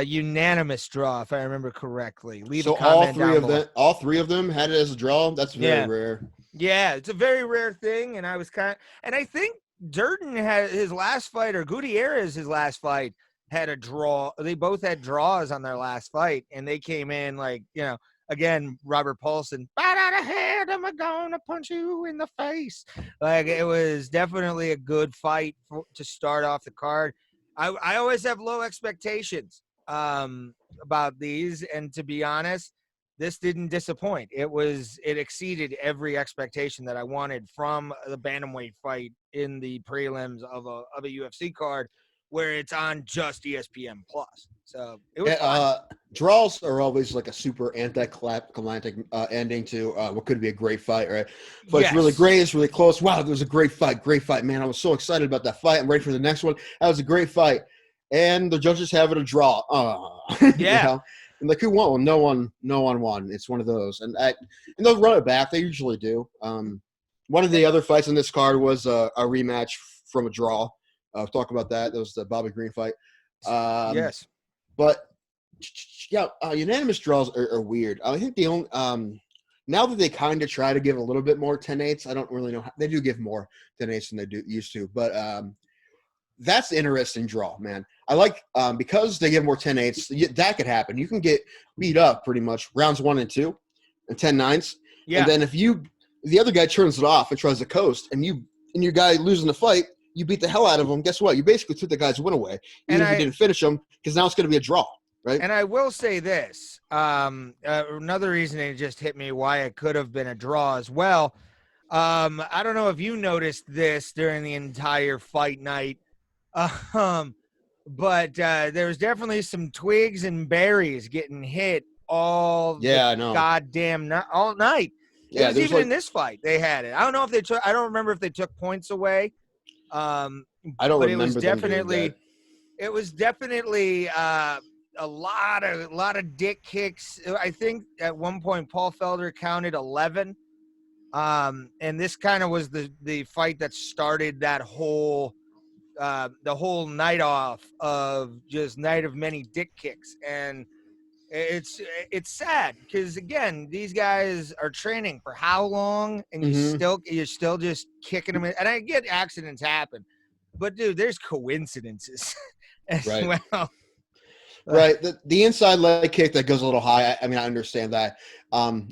unanimous draw, if I remember correctly. Leave a comment down below. All three of them had it as a draw. That's very rare. Yeah, it's a very rare thing, and I think Durden had his last fight, or Gutierrez his last fight, had a draw. They both had draws on their last fight, and they came in like, again, Robert Paulson, bite out of head, I'm gonna punch you in the face. Like, it was definitely a good fight to start off the card. I always have low expectations about these, and to be honest, this didn't disappoint. It exceeded every expectation that I wanted from the bantamweight fight in the prelims of a UFC card, where it's on just ESPN Plus. So it was fun. Draws are always like a super anticlimactic ending to what could be a great fight, right? But It's really great. It's really close. Wow, it was a great fight, man. I was so excited about that fight. I'm ready for the next one. That was a great fight. And the judges have it a draw. Yeah. And like, who won? Well, no one won. It's one of those. And they'll run it back. They usually do. One of the other fights on this card was a rematch from a draw. I'll talk about that. That was the Bobby Green fight. Yes. But unanimous draws are weird. I think the only now that they kind of try to give a little bit more 10-8s, I don't really know how, they do give more 10-8s than they used to. But that's the interesting draw, man. I like because they give more 10-8s, that could happen. You can get beat up pretty much rounds 1 and 2 and 10-9s. Yeah. And then if the other guy turns it off and tries to coast, and your guy losing the fight, you beat the hell out of him. Guess what? You basically took the guy's win away, even if you didn't finish him, because now it's going to be a draw, right? And I will say this. Another reason it just hit me why it could have been a draw as well. I don't know if you noticed this during the entire fight night, but there was definitely some twigs and berries getting hit all goddamn all night. Yeah, it was even in this fight they had it. I don't know if I don't remember if they took points away. I don't remember. It was definitely It was definitely a lot of dick kicks. I think at one point Paul Felder counted 11. And this kind of was the fight that started that whole the whole night off of just night of many dick kicks. And it's sad because again, these guys are training for how long, and you're still just kicking them in. And I get accidents happen, but dude, there's coincidences as well. Right. The inside leg kick that goes a little high. I mean, I understand that. A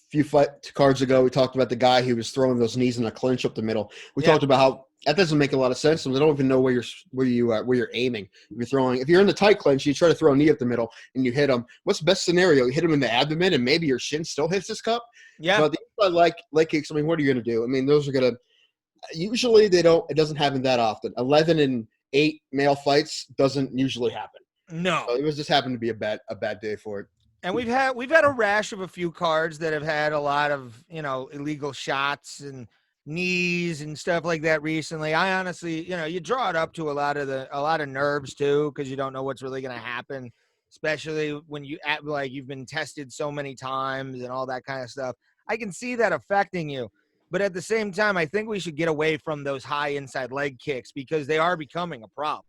few fight cards ago, we talked about the guy who was throwing those knees in a clinch up the middle. We talked about how that doesn't make a lot of sense. And they don't even know where you're aiming. If you're in the tight clinch, you try to throw a knee up the middle and you hit him. What's the best scenario? You hit him in the abdomen and maybe your shin still hits his cup. Yeah. But the inside leg kicks, I mean, what are you going to do? I mean, those are going to – usually it doesn't happen that often. 11 and 8 male fights doesn't usually happen. No. So it was just happened to be a bad day for it. And we've had a rash of a few cards that have had a lot of, illegal shots and knees and stuff like that recently. I honestly, you draw it up to a lot of nerves too, because you don't know what's really going to happen, especially when you've been tested so many times and all that kind of stuff. I can see that affecting you. But at the same time, I think we should get away from those high inside leg kicks because they are becoming a problem.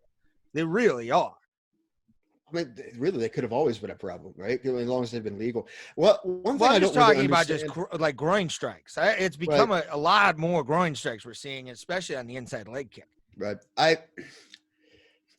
They really are. I mean, really, they could have always been a problem, right? As long as they've been legal. Well, one thing I'm I just don't talking really about just like groin strikes. It's become a lot more groin strikes we're seeing, especially on the inside leg kick. Right. I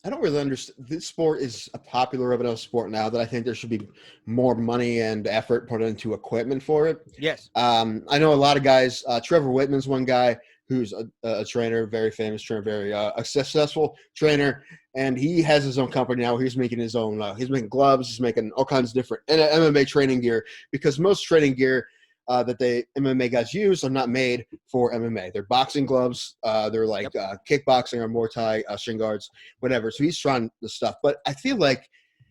don't really understand. This sport is a popular enough sport now that I think there should be more money and effort put into equipment for it. Yes. I know a lot of guys. Trevor Whitman's one guy who's a trainer, very famous trainer, very a successful trainer, and he has his own company now. He's making his own. He's making gloves. He's making all kinds of different MMA training gear because most training gear that the MMA guys use are not made for MMA. They're boxing gloves. They're like kickboxing or Muay Thai shin guards, whatever. So he's trying the stuff. But I feel like,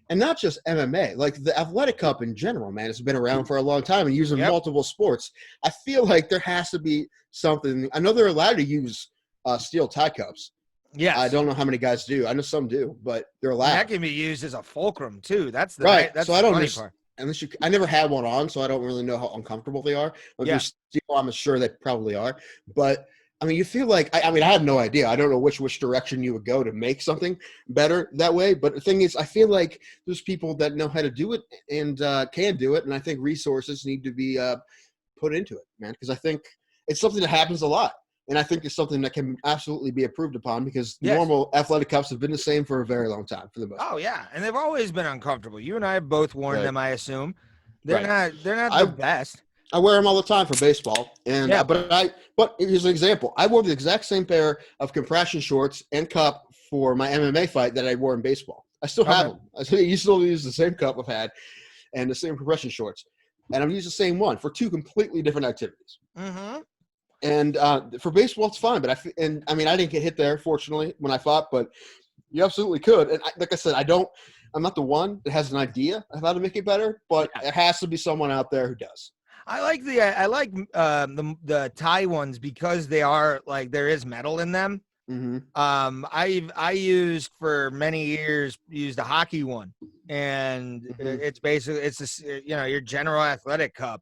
and not just MMA, like the Athletic Cup in general, man, it's been around for a long time and used in multiple sports. I feel like there has to be something. I know they're allowed to use steel tie cups. Yes. I don't know how many guys do. I know some do, but they're allowed. That can be used as a fulcrum too. That's the right. That's so the I don't funny understand. part. Unless I never had one on, so I don't really know how uncomfortable they are. If you're steel, I'm sure they probably are. But I mean, you feel like I have no idea. I don't know which direction you would go to make something better that way. But the thing is, I feel like there's people that know how to do it and can do it, and I think resources need to be put into it, man. Because I think it's something that happens a lot, and I think it's something that can absolutely be improved upon because normal athletic cups have been the same for a very long time for the most part. Oh yeah, and they've always been uncomfortable. You and I have both worn them. I assume they're not the best. I wear them all the time for baseball, and but here's an example. I wore the exact same pair of compression shorts and cup for my MMA fight that I wore in baseball. I still have them. I still use the same cup I've had and the same compression shorts, and I'm using the same one for two completely different activities. Mm-hmm. And for baseball, it's fine, but I didn't get hit there, fortunately, when I fought, but you absolutely could. And like I said, I'm not the one that has an idea of how to make it better, but it has to be someone out there who does. I like the tie ones because they are like there is metal in them. Mm-hmm. I used for many years a hockey one, and it's basically your general athletic cup,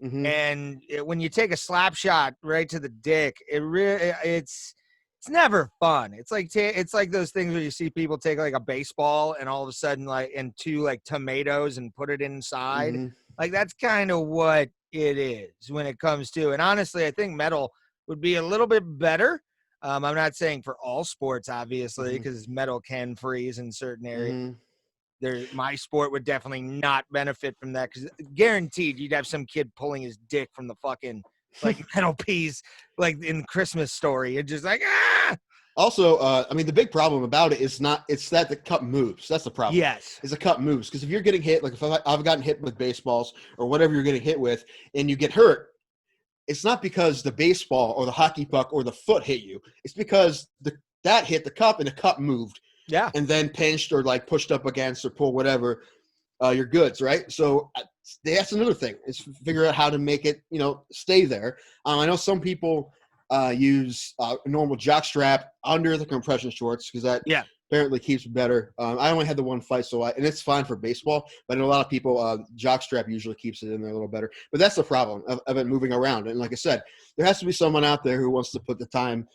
and when you take a slap shot right to the dick, it's never fun. It's like those things where you see people take like a baseball and all of a sudden and two like tomatoes and put it inside. Mm-hmm. Like that's kind of what it is when it comes to, and honestly, I think metal would be a little bit better. I'm not saying for all sports, obviously, because metal can freeze in certain areas. My sport would definitely not benefit from that because guaranteed you'd have some kid pulling his dick from the fucking like metal piece, like in Christmas Story. It's just like Also, the big problem about it is that the cup moves. That's the problem. Yes. Is the cup moves. Because if you're getting hit, like if I've gotten hit with baseballs or whatever you're getting hit with, and you get hurt, it's not because the baseball or the hockey puck or the foot hit you. It's because that hit the cup and the cup moved. Yeah. And then pinched or like pushed up against or pulled whatever your goods, right? So that's another thing is figure out how to make it, stay there. I know some people use a normal jock strap under the compression shorts because that apparently keeps better. I only had the one fight, and it's fine for baseball, but in a lot of people, jockstrap usually keeps it in there a little better. But that's the problem of it moving around. And like I said, there has to be someone out there who wants to put the time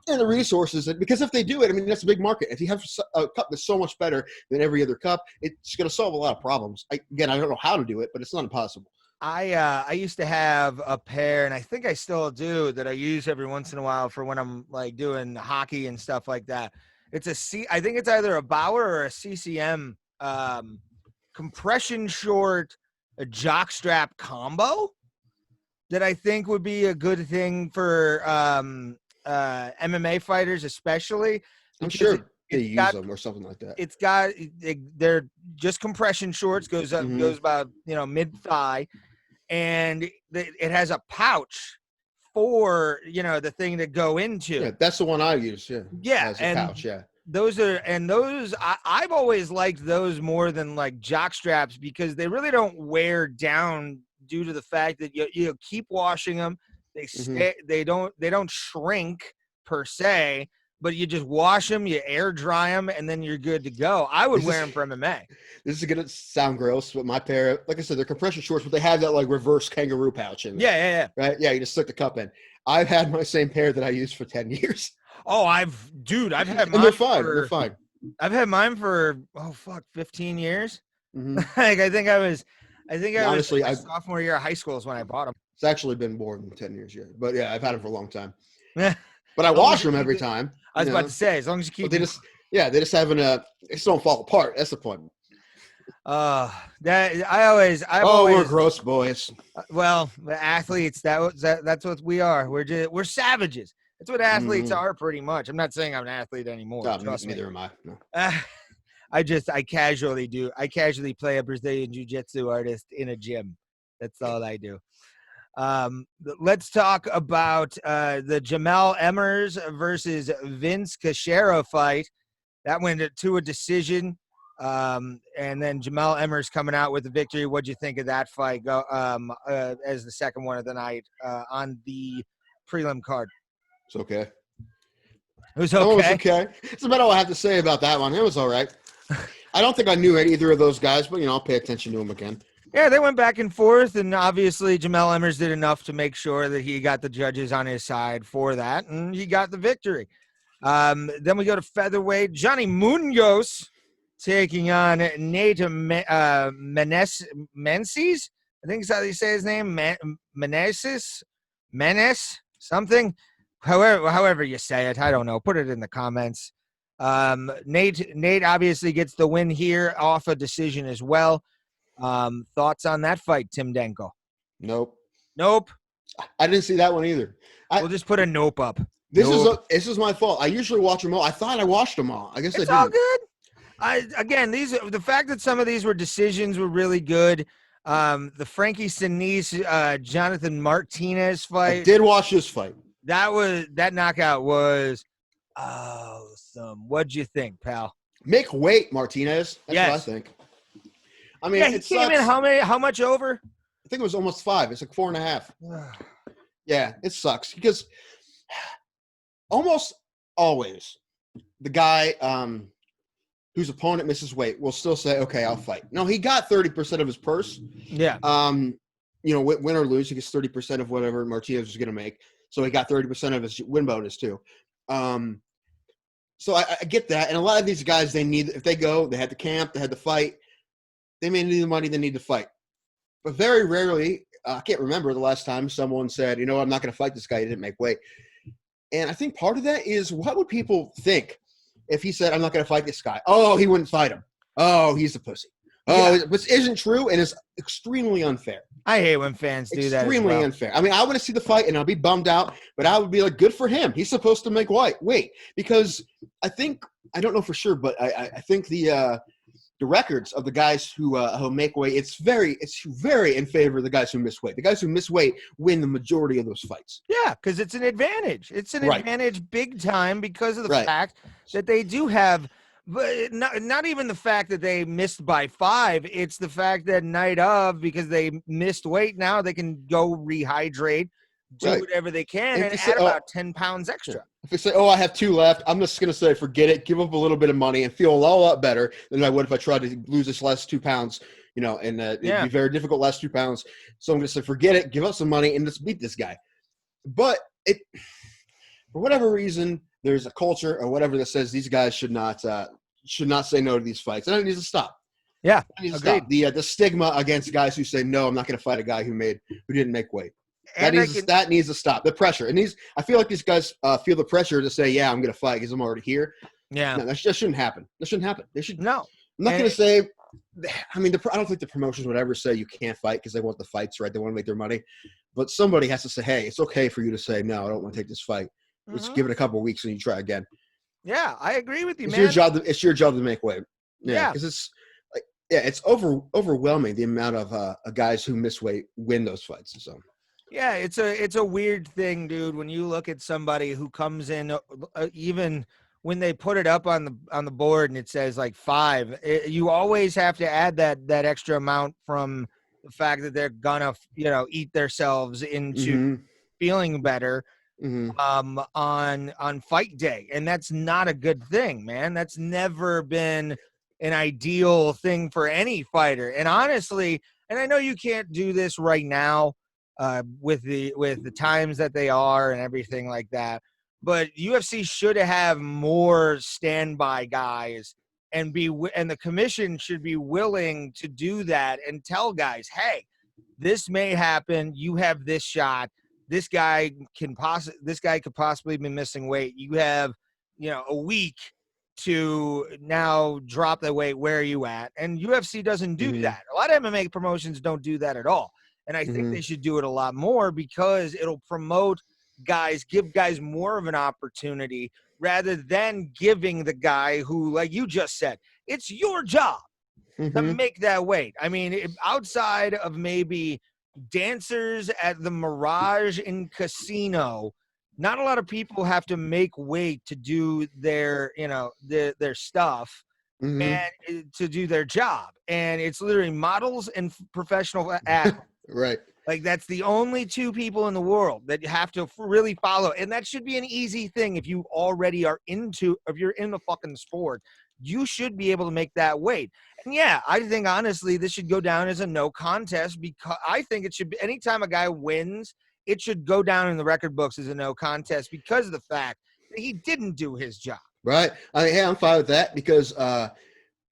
and the resources in, because if they do it, I mean, that's a big market. If you have a cup that's so much better than every other cup, it's going to solve a lot of problems. Again, I don't know how to do it, but it's not impossible. I used to have a pair, and I think I still do, that I use every once in a while for when I'm like doing hockey and stuff like that. I think it's either a Bauer or a CCM compression short, a jockstrap combo that I think would be a good thing for MMA fighters, especially. I'm sure they use them or something like that. They're just compression shorts, goes about mid thigh, and it has a pouch for the thing to go into. Yeah, that's the one I use. Yeah, as a pouch. Yeah, I've always liked those more than like jock straps, because they really don't wear down due to the fact that you keep washing them. They stay, they don't shrink per se, but you just wash them, you air dry them, and then you're good to go. I would wear them for MMA. This is going to sound gross, but my pair, like I said, they're compression shorts, but they have that like reverse kangaroo pouch in there. Yeah. Right? Yeah, you just stick the cup in. I've had my same pair that I used for 10 years. Oh, I've had mine. And they're fine. They're fine. I've had mine for 15 years. Like I think I was honestly, my sophomore year of high school is when I bought them. It's actually been more than 10 years, but yeah, I've had them for a long time. But I wash them every time. I was about to say, as long as you keep them. They just don't fall apart. That's the point. We're gross boys. Well, the athletes, that's what we are. We're savages. That's what athletes are, pretty much. I'm not saying I'm an athlete anymore. Neither am I. No. I casually play a Brazilian jiu-jitsu artist in a gym. That's all I do. Let's talk about the Jamel Emmers versus Vince Cachero fight. That went to a decision. And then Jamel Emmers coming out with the victory. What'd you think of that fight as the second one of the night on the prelim card? It's okay. It was okay. It was okay. That's about all I have to say about that one. It was all right. I don't think I knew either of those guys, but I'll pay attention to them again. Yeah, they went back and forth, and obviously Jamel Emmers did enough to make sure that he got the judges on his side for that, and he got the victory. Then we go to featherweight. Johnny Munoz taking on Nate Menezes. I think that's how you say his name. Menezes, something. However you say it, I don't know. Put it in the comments. Nate obviously gets the win here off a decision as well. Thoughts on that fight, Tim Danko? Nope. I didn't see that one either. We'll just put a nope up. This is my fault. I usually watch them all. I thought I watched them all. I guess it's I all didn't. good. The fact that some of these were decisions were really good. The Frankie Sinise, Jonathan Martinez fight. I did watch this fight. That knockout was awesome. What'd you think, pal? Make weight, Martinez. That's what I think. I mean, he came in how much over? I think it was almost 5. It's like 4.5. Yeah, it sucks because almost always the guy whose opponent misses weight will still say, "Okay, I'll fight." No, he got 30% of his purse. Yeah. Win or lose, he gets 30% of whatever Martinez was going to make. So he got 30% of his win bonus too. So I get that, and a lot of these guys, if they go, they had the camp, they had the fight. They may need the money, they need to fight. But very rarely, I can't remember the last time someone said, I'm not going to fight this guy. He didn't make weight. And I think part of that is, what would people think if he said, I'm not going to fight this guy? Oh, he wouldn't fight him. Oh, he's a pussy. Oh, which isn't true and is extremely unfair. I hate when fans do that. Extremely unfair. I mean, I want to see the fight and I'll be bummed out, but I would be like, good for him. He's supposed to make weight. Because I don't know for sure, but I think the records of the guys who make weight, it's very in favor of the guys who miss weight. The guys who miss weight win the majority of those fights. Yeah, because it's an advantage. It's an advantage big time because of the fact that they do have. But not even the fact that they missed by 5. It's the fact that night of, because they missed weight, now they can go rehydrate, do whatever they can, and add about 10 pounds extra. If they say, "Oh, I have 2 left," I'm just gonna say, "Forget it. Give up a little bit of money and feel a lot better than I would if I tried to lose this last 2 pounds." And it'd be very difficult last 2 pounds. So I'm gonna say, "Forget it. Give up some money and just beat this guy." But for whatever reason, there's a culture or whatever that says these guys should not say no to these fights, and it needs to stop. Yeah, it needs to stop. The stigma against guys who say no, I'm not going to fight a guy who didn't make weight. That needs to stop. The pressure. I feel like these guys feel the pressure to say, "Yeah, I'm going to fight because I'm already here." Yeah, no, that shouldn't happen. That shouldn't happen. They should. No, I'm not going to say. I mean, I don't think the promotions would ever say you can't fight because they want the fights, right? They want to make their money. But somebody has to say, "Hey, it's okay for you to say no. I don't want to take this fight. Let's give it a couple of weeks and you try again." Yeah, I agree with you, man. It's your job to make weight. Yeah, because it's like, it's overwhelming the amount of guys who miss weight win those fights. So. Yeah, it's a weird thing, dude. When you look at somebody who comes in, even when they put it up on the board and it says like 5, you always have to add that extra amount from the fact that they're gonna eat themselves into feeling better on fight day, and that's not a good thing, man. That's never been an ideal thing for any fighter. And honestly, and I know you can't do this right now with the times that they are and everything like that, but UFC should have more standby guys and the commission should be willing to do that and tell guys, "Hey, this may happen. You have this shot. This guy could possibly be missing weight. You have, a week to now drop the weight. Where are you at?" And UFC doesn't do that. A lot of MMA promotions don't do that at all. And I think they should do it a lot more because it'll promote guys, give guys more of an opportunity rather than giving the guy who, like you just said, it's your job to make that weight. I mean, outside of maybe dancers at the Mirage in Casino, not a lot of people have to make weight to do their stuff and to do their job. And it's literally models and professional athletes. Right. Like, that's the only 2 people in the world that have to really follow. And that should be an easy thing. If you already are if you're in the fucking sport, you should be able to make that weight. And yeah, I think honestly, this should go down as a no contest, because I think it should be, anytime a guy wins, it should go down in the record books as a no contest because of the fact that he didn't do his job. Right. I'm fine with that because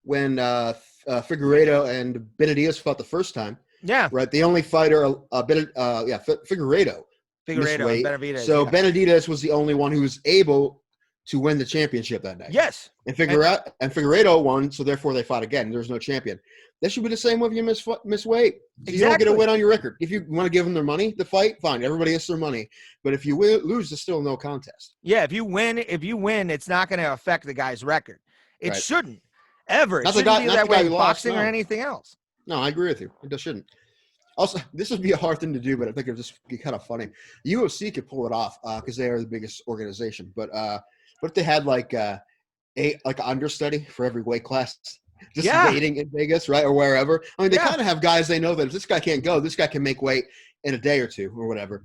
when Figueiredo and Benavidez fought the first time, right, the only fighter, Figueiredo and Benavidez. So Benavidez was the only one who was able to win the championship that night. Yes. And Figueiredo won, so therefore they fought again. There's no champion. That should be the same if you miss weight. Exactly. You don't get a win on your record. If you want to give them their money to fight, fine. Everybody gets their money. But if you lose, it's still no contest. Yeah, if you win, it's not going to affect the guy's record. It shouldn't ever. It shouldn't be that way in boxing or anything else. No, I agree with you. It just shouldn't. Also, this would be a hard thing to do, but I think it would just be kind of funny. UFC could pull it off because they are the biggest organization. But what if they had like an understudy for every weight class, just waiting in Vegas, right, or wherever? I mean, they kind of have guys they know that if this guy can't go, this guy can make weight in a day or 2 or whatever.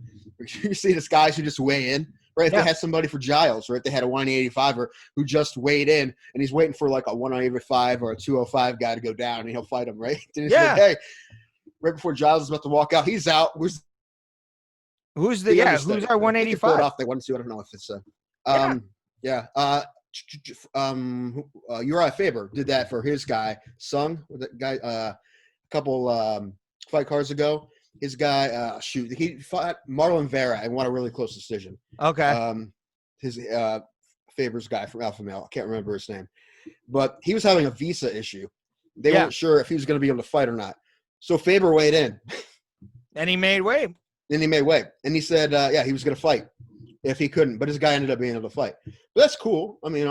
You see this guys who just weigh in, right? If they had somebody for Giles, right? They had a 185er who just weighed in, and he's waiting for like a 185 or a 205 guy to go down, and he'll fight him, right? And he's like, hey, right before Giles is about to walk out, he's out. Who's our 185? They want to see. I don't know if it's Uriah Faber did that for his guy, Sung, that guy a couple fight cards ago. His guy, he fought Marlon Vera and won a really close decision. Okay. His Faber's guy from Alpha Male, I can't remember his name, but he was having a visa issue. They weren't sure if he was going to be able to fight or not. So Faber weighed in. And he made weight. And he said, he was going to fight if he couldn't, but his guy ended up being able to fight. But that's cool. I mean,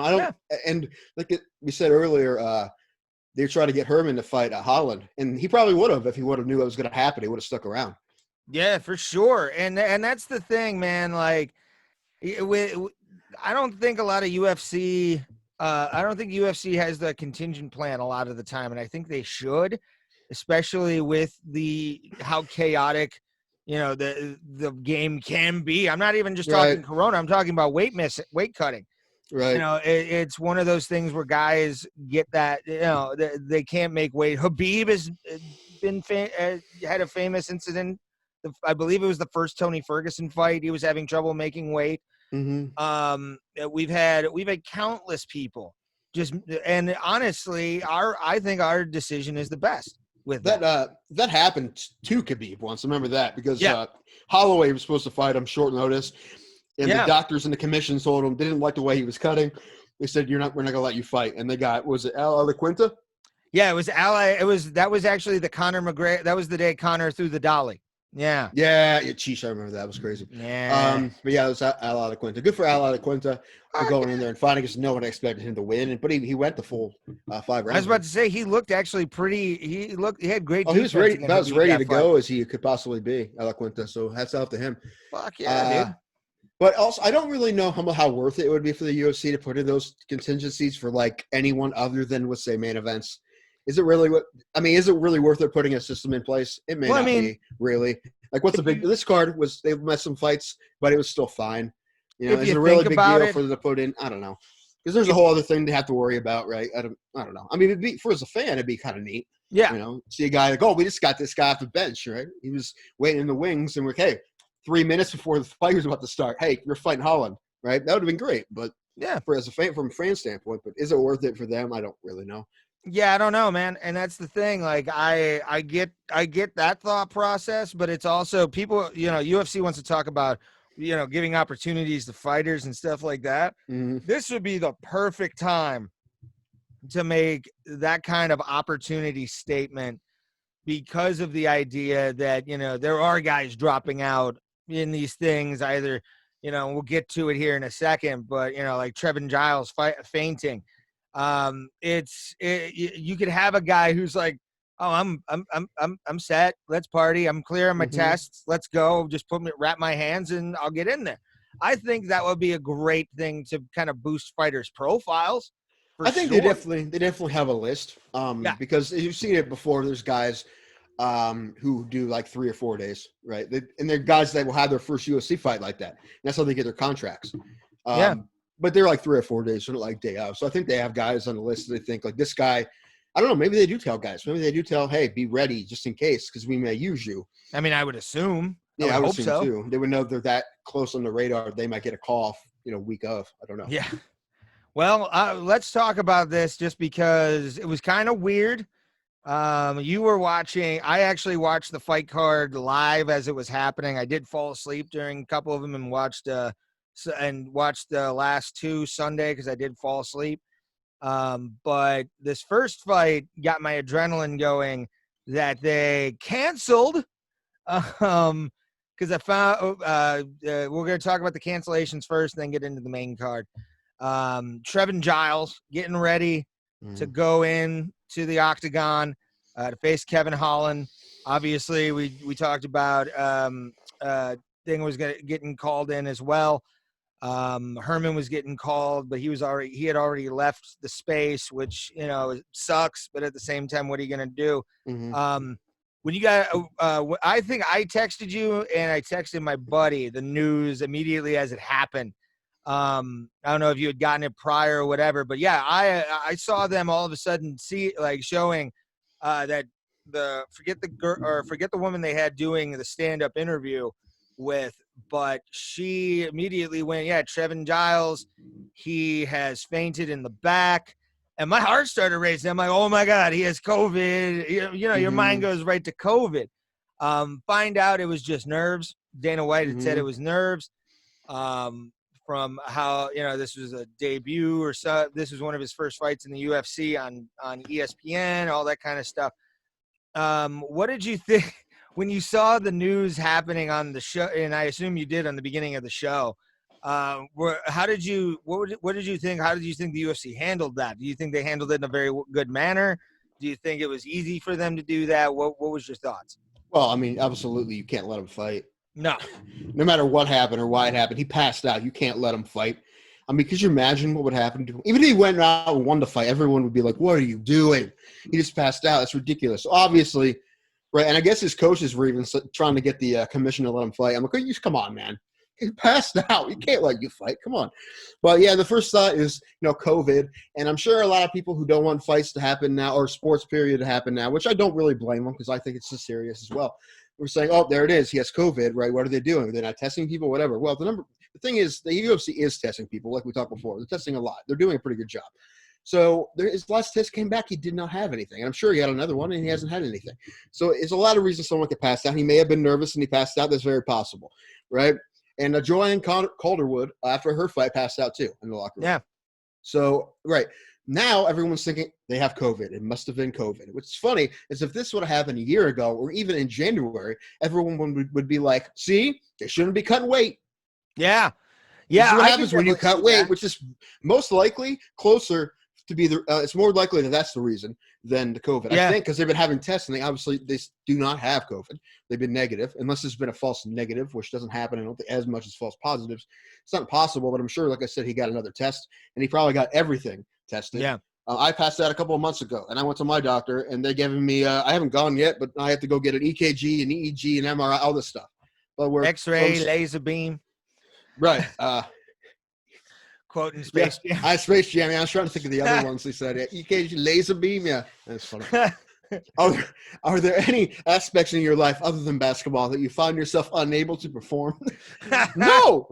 and like we said earlier, they tried to get Herman to fight Holland, and he probably would have if he would have knew it was going to happen. He would have stuck around. Yeah, for sure. And that's the thing, man. Like, I don't think a lot of UFC. I don't think UFC has the contingent plan a lot of the time, and I think they should, especially with how chaotic, the game can be. I'm not even just Right. talking Corona. I'm talking about weight cutting. Right. It's one of those things where guys get that, they can't make weight. Habib has been had a famous incident. I believe it was the first Tony Ferguson fight. He was having trouble making weight. We've had countless people and honestly, I think our decision is the best with that. That happened to Khabib once. I remember that because Holloway was supposed to fight him short notice. And the doctors and the commission told him they didn't like the way he was cutting. They said, we're not going to let you fight. And they got, was it Al Alaquinta? Yeah, it was that was actually the Conor McGregor. That was the day Conor threw the dolly. Yeah. Yeah. Jeez, I remember that. It was crazy. Yeah. But yeah, it was Al Alaquinta. Good for Al Alaquinta for going in there and fighting because no one expected him to win. But he went the full 5 rounds. I was about to say, he looked actually pretty, he had great defense. He was ready. About as ready to go as he could possibly be, Alaquinta. So hats off to him. Fuck yeah, dude. But also, I don't really know how worth it would be for the UFC to put in those contingencies for like anyone other than, let's say, main events. Is it really worth it putting a system in place? It may not be really. Like, what's the big? This card was they missed some fights, but it was still fine. Is it a really big deal for them to put in? I don't know, because there's a whole other thing to have to worry about, right? I don't know. I mean, as a fan, it'd be kind of neat. Yeah. See a guy like, we just got this guy off the bench, right? He was waiting in the wings, and we're like, hey. 3 minutes before the fight was about to start, hey, you're fighting Holland, right? That would have been great, but from a fan standpoint, but is it worth it for them? I don't really know. Yeah, I don't know, man. And that's the thing. Like, I get that thought process, but it's also people, UFC wants to talk about, giving opportunities to fighters and stuff like that. Mm-hmm. This would be the perfect time to make that kind of opportunity statement because of the idea that, there are guys dropping out in these things, either, we'll get to it here in a second, but, like Trevin Giles fainting. You could have a guy who's like, I'm set. Let's party. I'm clear on my tests. Let's go. Just wrap my hands and I'll get in there. I think that would be a great thing to kind of boost fighters' profiles. I think they definitely have a list. Because you've seen it before. There's guys who do like 3 or 4 days, right? And they're guys that will have their first UFC fight like that. And that's how they get their contracts. But they're like 3 or 4 days, sort of like day out. So I think they have guys on the list that they think like this guy. I don't know. Maybe they do tell guys. Maybe they do tell, hey, be ready just in case because we may use you. I mean, I would assume. Yeah, I would assume so. Too. They would know they're that close on the radar. They might get a call, week of. I don't know. Yeah. Well, let's talk about this just because it was kind of weird. You were watching. I actually watched the fight card live as it was happening. I did fall asleep during a couple of them and watched the last 2 Sunday because I did fall asleep. But this first fight got my adrenaline going that they canceled. Because I found we're going to talk about the cancellations first, then get into the main card. Trevin Giles getting ready to go in to the octagon to face Kevin Holland. Obviously, we talked about Thing was getting called in as well. Herman was getting called, but he had already left the space, which it sucks. But at the same time, what are you going to do? When you got, I think I texted you and I texted my buddy the news immediately as it happened. I don't know if you had gotten it prior or whatever, but yeah, I saw them all of a sudden showing that forget the woman they had doing the stand-up interview with, but she immediately went, Trevin Giles, he has fainted in the back. And my heart started racing. I'm like, oh my God, he has COVID. Your mind goes right to COVID. Find out it was just nerves. Dana White had said it was nerves. From how, this was a debut or so. This was one of his first fights in the UFC on ESPN, all that kind of stuff. What did you think when you saw the news happening on the show? And I assume you did on the beginning of the show. What did you think? How did you think the UFC handled that? Do you think they handled it in a very good manner? Do you think it was easy for them to do that? What was your thoughts? Well, I mean, absolutely, you can't let him fight. No matter what happened or why it happened, he passed out. You can't let him fight. I mean, could you imagine what would happen to him? Even if he went out and won the fight, everyone would be like, what are you doing? He just passed out. That's ridiculous. So obviously, Right, and I guess his coaches were even trying to get the commission to let him fight. I'm like, you come on, man. He passed out. He can't let you fight. Come on. But, yeah, the first thought is, COVID. And I'm sure a lot of people who don't want fights to happen now or sports period to happen now, which I don't really blame them because I think it's just serious as well. We're saying, oh, there it is. He has COVID, right? What are they doing? They're not testing people, whatever. Well, the thing is, the UFC is testing people like we talked before. They're testing a lot. They're doing a pretty good job. So his last test came back. He did not have anything. And I'm sure he had another one, and he hasn't had anything. So it's a lot of reasons someone could pass out. He may have been nervous, and he passed out. That's very possible, right? And Joanne Calderwood, after her fight, passed out too in the locker room. Yeah. So, right. Now everyone's thinking they have COVID. It must have been COVID. What's funny is if this would have happened a year ago or even in January, everyone would be like, see, they shouldn't be cutting weight. Yeah. Yeah. This is what happens when you cut weight, which is most likely closer to be it's more likely that that's the reason than the COVID. Yeah. I think because they've been having tests and they do not have COVID. They've been negative, unless there's been a false negative, which doesn't happen. I don't think as much as false positives. It's not possible, but I'm sure, like I said, he got another test and he probably got everything tested. Yeah. I passed out a couple of months ago and I went to my doctor and they gave me, I haven't gone yet, but I have to go get an EKG, an EEG, an MRI, all this stuff. But we're X-ray, laser beam. Right. Quoting Space Jam. Space Jam. Yeah, I was trying to think of the other ones they said. Yeah, EKG, laser beam. Yeah, that's funny. Are there any aspects in your life other than basketball that you find yourself unable to perform? No.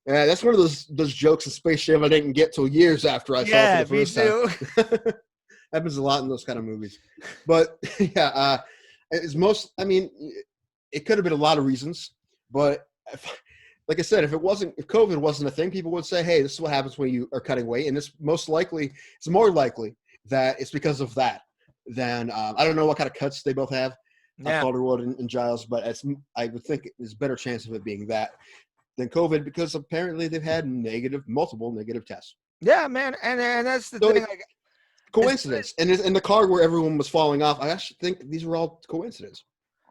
Yeah, that's one of those jokes in Space Jam I didn't get till years after I saw it for the first time. Happens a lot in those kind of movies. But yeah, it could have been a lot of reasons, but like I said, if COVID wasn't a thing, people would say, hey, this is what happens when you are cutting weight. And it's more likely that it's because of that than, I don't know what kind of cuts they both have, Calderwood and Giles, but I would think there's a better chance of it being that than COVID because apparently they've had multiple negative tests. Yeah, man. And that's the thing. Coincidence. And in the car where everyone was falling off, I actually think these were all coincidence.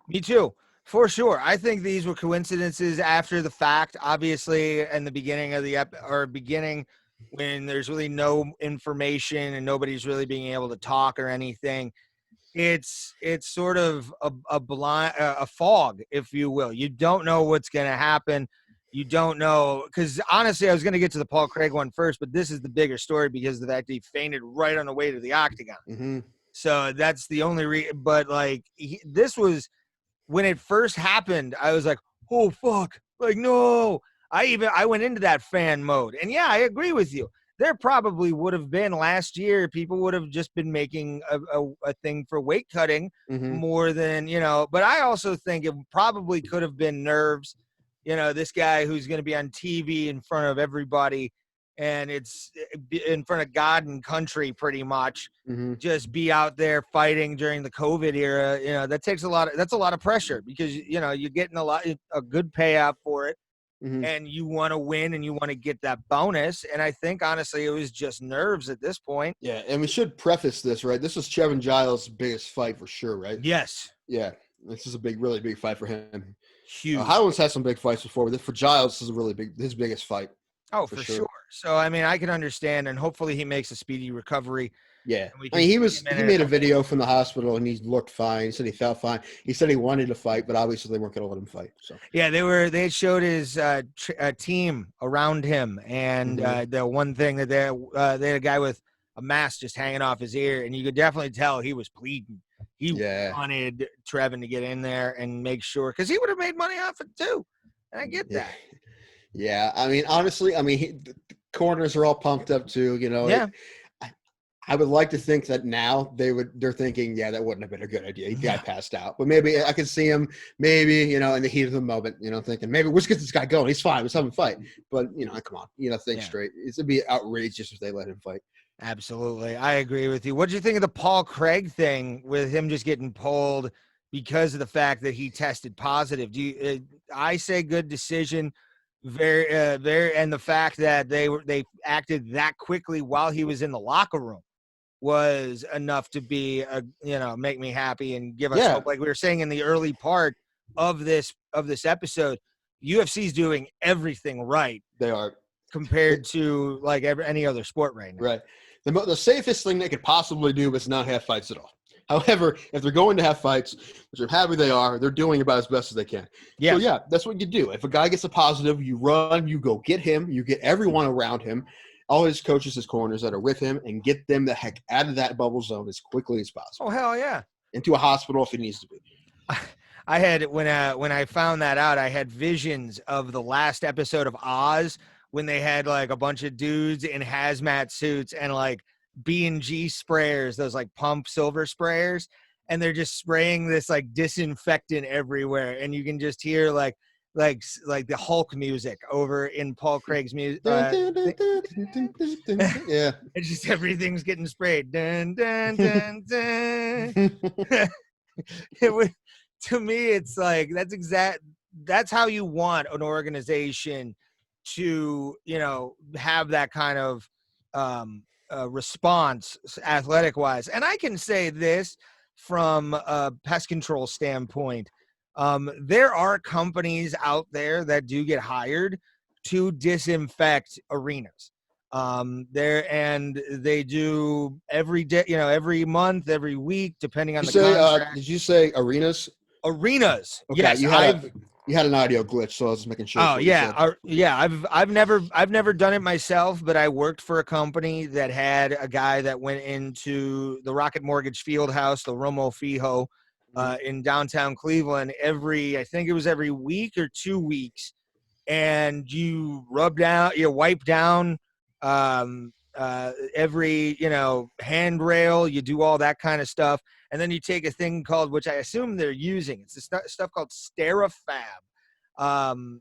Me too. For sure. I think these were coincidences after the fact, obviously, in the beginning of beginning when there's really no information and nobody's really being able to talk or anything. It's sort of a fog, if you will. You don't know what's going to happen. You don't know, because honestly, I was going to get to the Paul Craig one first, but this is the bigger story because of the fact that he fainted right on the way to the octagon. Mm-hmm. So that's the only reason. But this was, when it first happened, I was like, oh, fuck. Like, no. I went into that fan mode. And yeah, I agree with you. There probably would have been last year, people would have just been making a thing for weight cutting more than, but I also think it probably could have been nerves. This guy who's going to be on TV in front of everybody, and it's in front of God and country pretty much, just be out there fighting during the COVID era. That takes that's a lot of pressure because, you're getting a good payout for it. And you want to win and you want to get that bonus. And I think, honestly, it was just nerves at this point. Yeah, and we should preface this, right? This was Chevin Giles' biggest fight for sure, right? Yes. Yeah, this is a really big fight for him. Huge. Highland's had some big fights before, but for Giles, this is his biggest fight. Oh, for sure. So, I can understand, and hopefully he makes a speedy recovery. Yeah. He made a video from the hospital, and he looked fine. He said he felt fine. He said he wanted to fight, but obviously they weren't going to let him fight. So yeah, they showed his team around him, and the one thing that they had a guy with a mask just hanging off his ear, and you could definitely tell he was pleading. He wanted Trevin to get in there and make sure, because he would have made money off it too. And I get that. Yeah, honestly, the corners are all pumped up too. Yeah. I would like to think that now they're thinking, yeah, that wouldn't have been a good idea. He got passed out. But maybe I could see him maybe, in the heat of the moment, thinking, maybe let's get this guy going. He's fine. Let's have him fight. But, come on, think straight. It'd be outrageous if they let him fight. Absolutely. I agree with you. What did you think of the Paul Craig thing with him just getting pulled because of the fact that he tested positive? I say good decision. Very, and the fact that they acted that quickly while he was in the locker room was enough to be make me happy and give us hope. Like we were saying in the early part of this episode, UFC's doing everything right. They are, compared to any other sport right now. Right. The safest thing they could possibly do is not have fights at all. However, if they're going to have fights, which I'm happy they are, they're doing about as best as they can. Yes. So, yeah, that's what you do. If a guy gets a positive, you run, you go get him, you get everyone around him, all his coaches, his corners that are with him, and get them the heck out of that bubble zone as quickly as possible. Oh, hell yeah. Into a hospital if it needs to be. I had, when I found that out, I had visions of the last episode of Oz when they had like a bunch of dudes in hazmat suits and like B&G sprayers, those like pump silver sprayers, and they're just spraying this like disinfectant everywhere, and you can just hear like the Hulk music over in Paul Craig's music. Yeah. It's just everything's getting sprayed. Dun, dun, dun, dun. It would, to me, it's like that's how you want an organization to, have that kind of response athletic wise. And I can say this from a pest control standpoint. There are companies out there that do get hired to disinfect arenas. They do every day, every month, every week, depending on the contract. Did you say arenas? Arenas. Okay, yes, you had an audio glitch, so I was just making sure. Oh yeah, I've never done it myself, but I worked for a company that had a guy that went into the Rocket Mortgage Fieldhouse, the Romo Fijo, in downtown Cleveland I think it was every week or 2 weeks, and you wipe down every handrail, you do all that kind of stuff, and then you take a thing called, which I assume they're using, it's the stuff called Sterafab.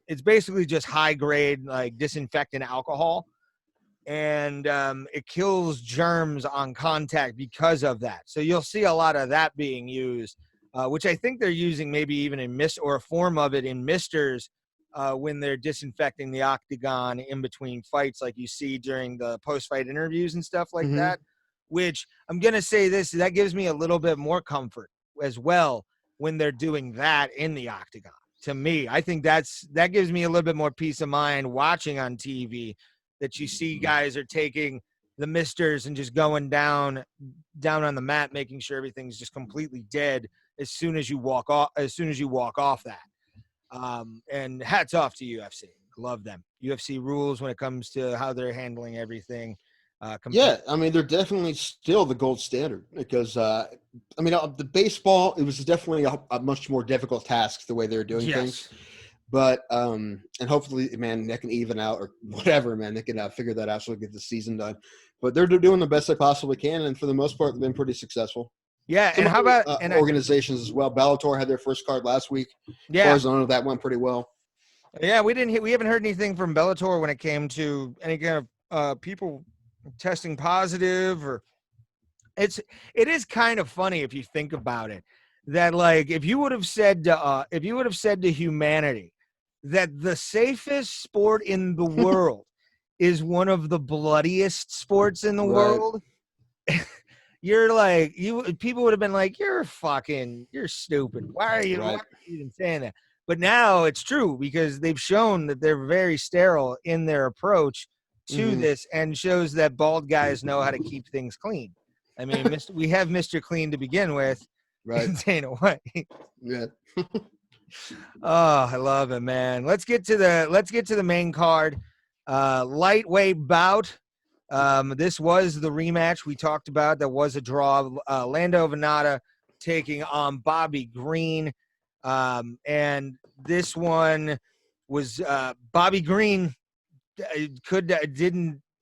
It's basically just high grade like disinfectant alcohol, and it kills germs on contact because of that. So you'll see a lot of that being used, which I think they're using maybe even in or a form of it in misters, when they're disinfecting the octagon in between fights, like you see during the post-fight interviews and stuff like that, which I'm going to say that gives me a little bit more comfort as well when they're doing that in the octagon. To me, I think that gives me a little bit more peace of mind watching on TV, that you see guys are taking the misters and just going down on the mat, making sure everything's just completely dead as soon as you walk off that. And hats off to UFC. Love them. UFC rules when it comes to how they're handling everything. Yeah, I mean, they're definitely still the gold standard because, the baseball, it was definitely a much more difficult task the way they're doing things. But, and hopefully, man, they can even out or whatever, man, they can figure that out so we get the season done. But they're doing the best they possibly can, and for the most part, they've been pretty successful. Yeah, and how about organizations as well? Bellator had their first card last week. Yeah, as far as I know, that went pretty well. Yeah, we haven't heard anything from Bellator when it came to any kind of people testing positive, or it is kind of funny if you think about it, that like if you would have said to humanity that the safest sport in the world is one of the bloodiest sports in the world, people would have been like, you're stupid. Why are you even saying that? But now it's true because they've shown that they're very sterile in their approach to this, and shows that bald guys know how to keep things clean. I mean, we have Mr. Clean to begin with, right? Dana White. Yeah. Oh, I love it, man. Let's get to the main card. Lightweight bout. This was the rematch we talked about. That was a draw. Lando Venata taking on Bobby Green. And this one was Bobby Green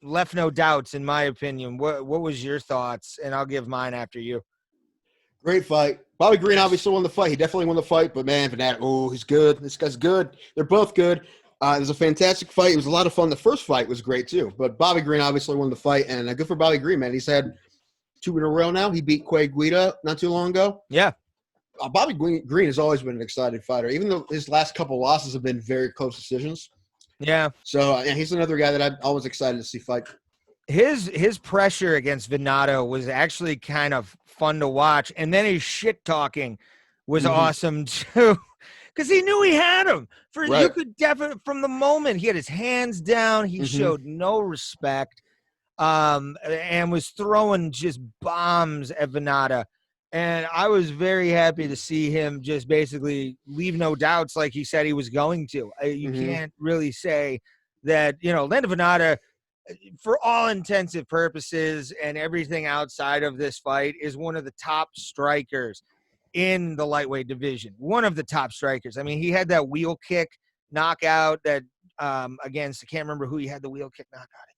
left no doubts, in my opinion. What was your thoughts? And I'll give mine after you. Great fight. Bobby Green obviously won the fight. He definitely won the fight, but man, Venata, he's good. This guy's good. They're both good. It was a fantastic fight. It was a lot of fun. The first fight was great too, but Bobby Green obviously won the fight, and good for Bobby Green, man. He's had 2 in a row now. He beat Quay Guida not too long ago. Yeah. Bobby Green has always been an exciting fighter, even though his last couple losses have been very close decisions. Yeah. So he's another guy that I'm always excited to see fight. His pressure against Venata was actually kind of fun to watch, and then his shit talking was awesome too, because he knew he had him. You could definitely, from the moment he had his hands down, he showed no respect, and was throwing just bombs at Venata. And I was very happy to see him just basically leave no doubts like he said he was going to. You can't really say that, Lando Venata, for all intensive purposes and everything outside of this fight, is one of the top strikers in the lightweight division. One of the top strikers. I mean, he had that wheel kick knockout that against, I can't remember who he had the wheel kick knockout against.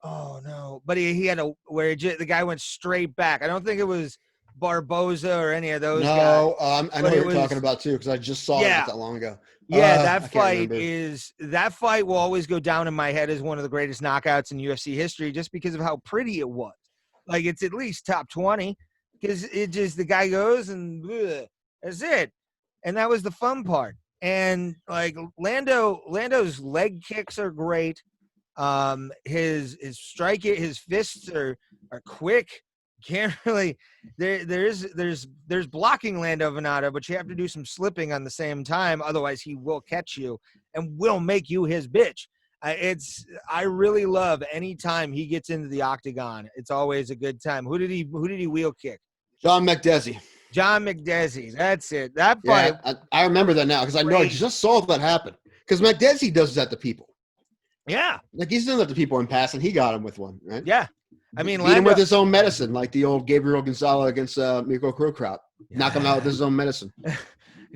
Oh, no. But he had where the guy went straight back. I don't think it was Barboza or any of those guys. No, I know what you're talking about too, because I just saw it not that long ago. Yeah, that fight will always go down in my head as one of the greatest knockouts in UFC history, just because of how pretty it was. Like, it's at least top 20, because the guy goes and that's it. And that was the fun part. And like Lando's leg kicks are great. His fists are quick. Can't really there's blocking Lando Venata, but you have to do some slipping on the same time, otherwise he will catch you and will make you his bitch. I really love any time he gets into the octagon. It's always a good time. Who did he wheel kick? John McDessie. That's it. That fight. Yeah, I remember that now, because I know I just saw that happen. Because McDessie does that to people. Yeah, like he's done that to people in passing. He got him with one, right? Yeah. I mean, beat him with his own medicine, like the old Gabriel Gonzalez against Mirko Krokop. Knock him out with his own medicine.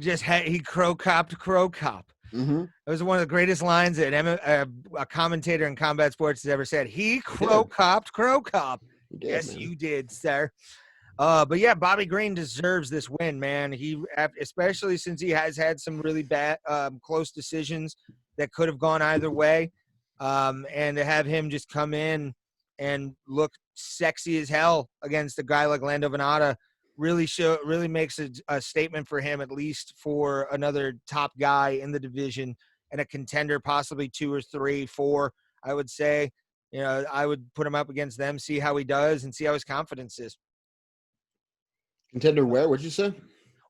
He crow-copped Krokop. Mm-hmm. It was one of the greatest lines that a commentator in combat sports has ever said. He crow-copped Krokop. Yes, man. You did, sir. But yeah, Bobby Green deserves this win, man. Especially since he has had some really bad, close decisions that could have gone either way. And to have him just come in and look sexy as hell against a guy like Lando Venata really makes a statement for him, at least for another top guy in the division and a contender, possibly 2 or 3, 4, I would say. I would put him up against them, see how he does, and see how his confidence is. Contender where? What'd you say?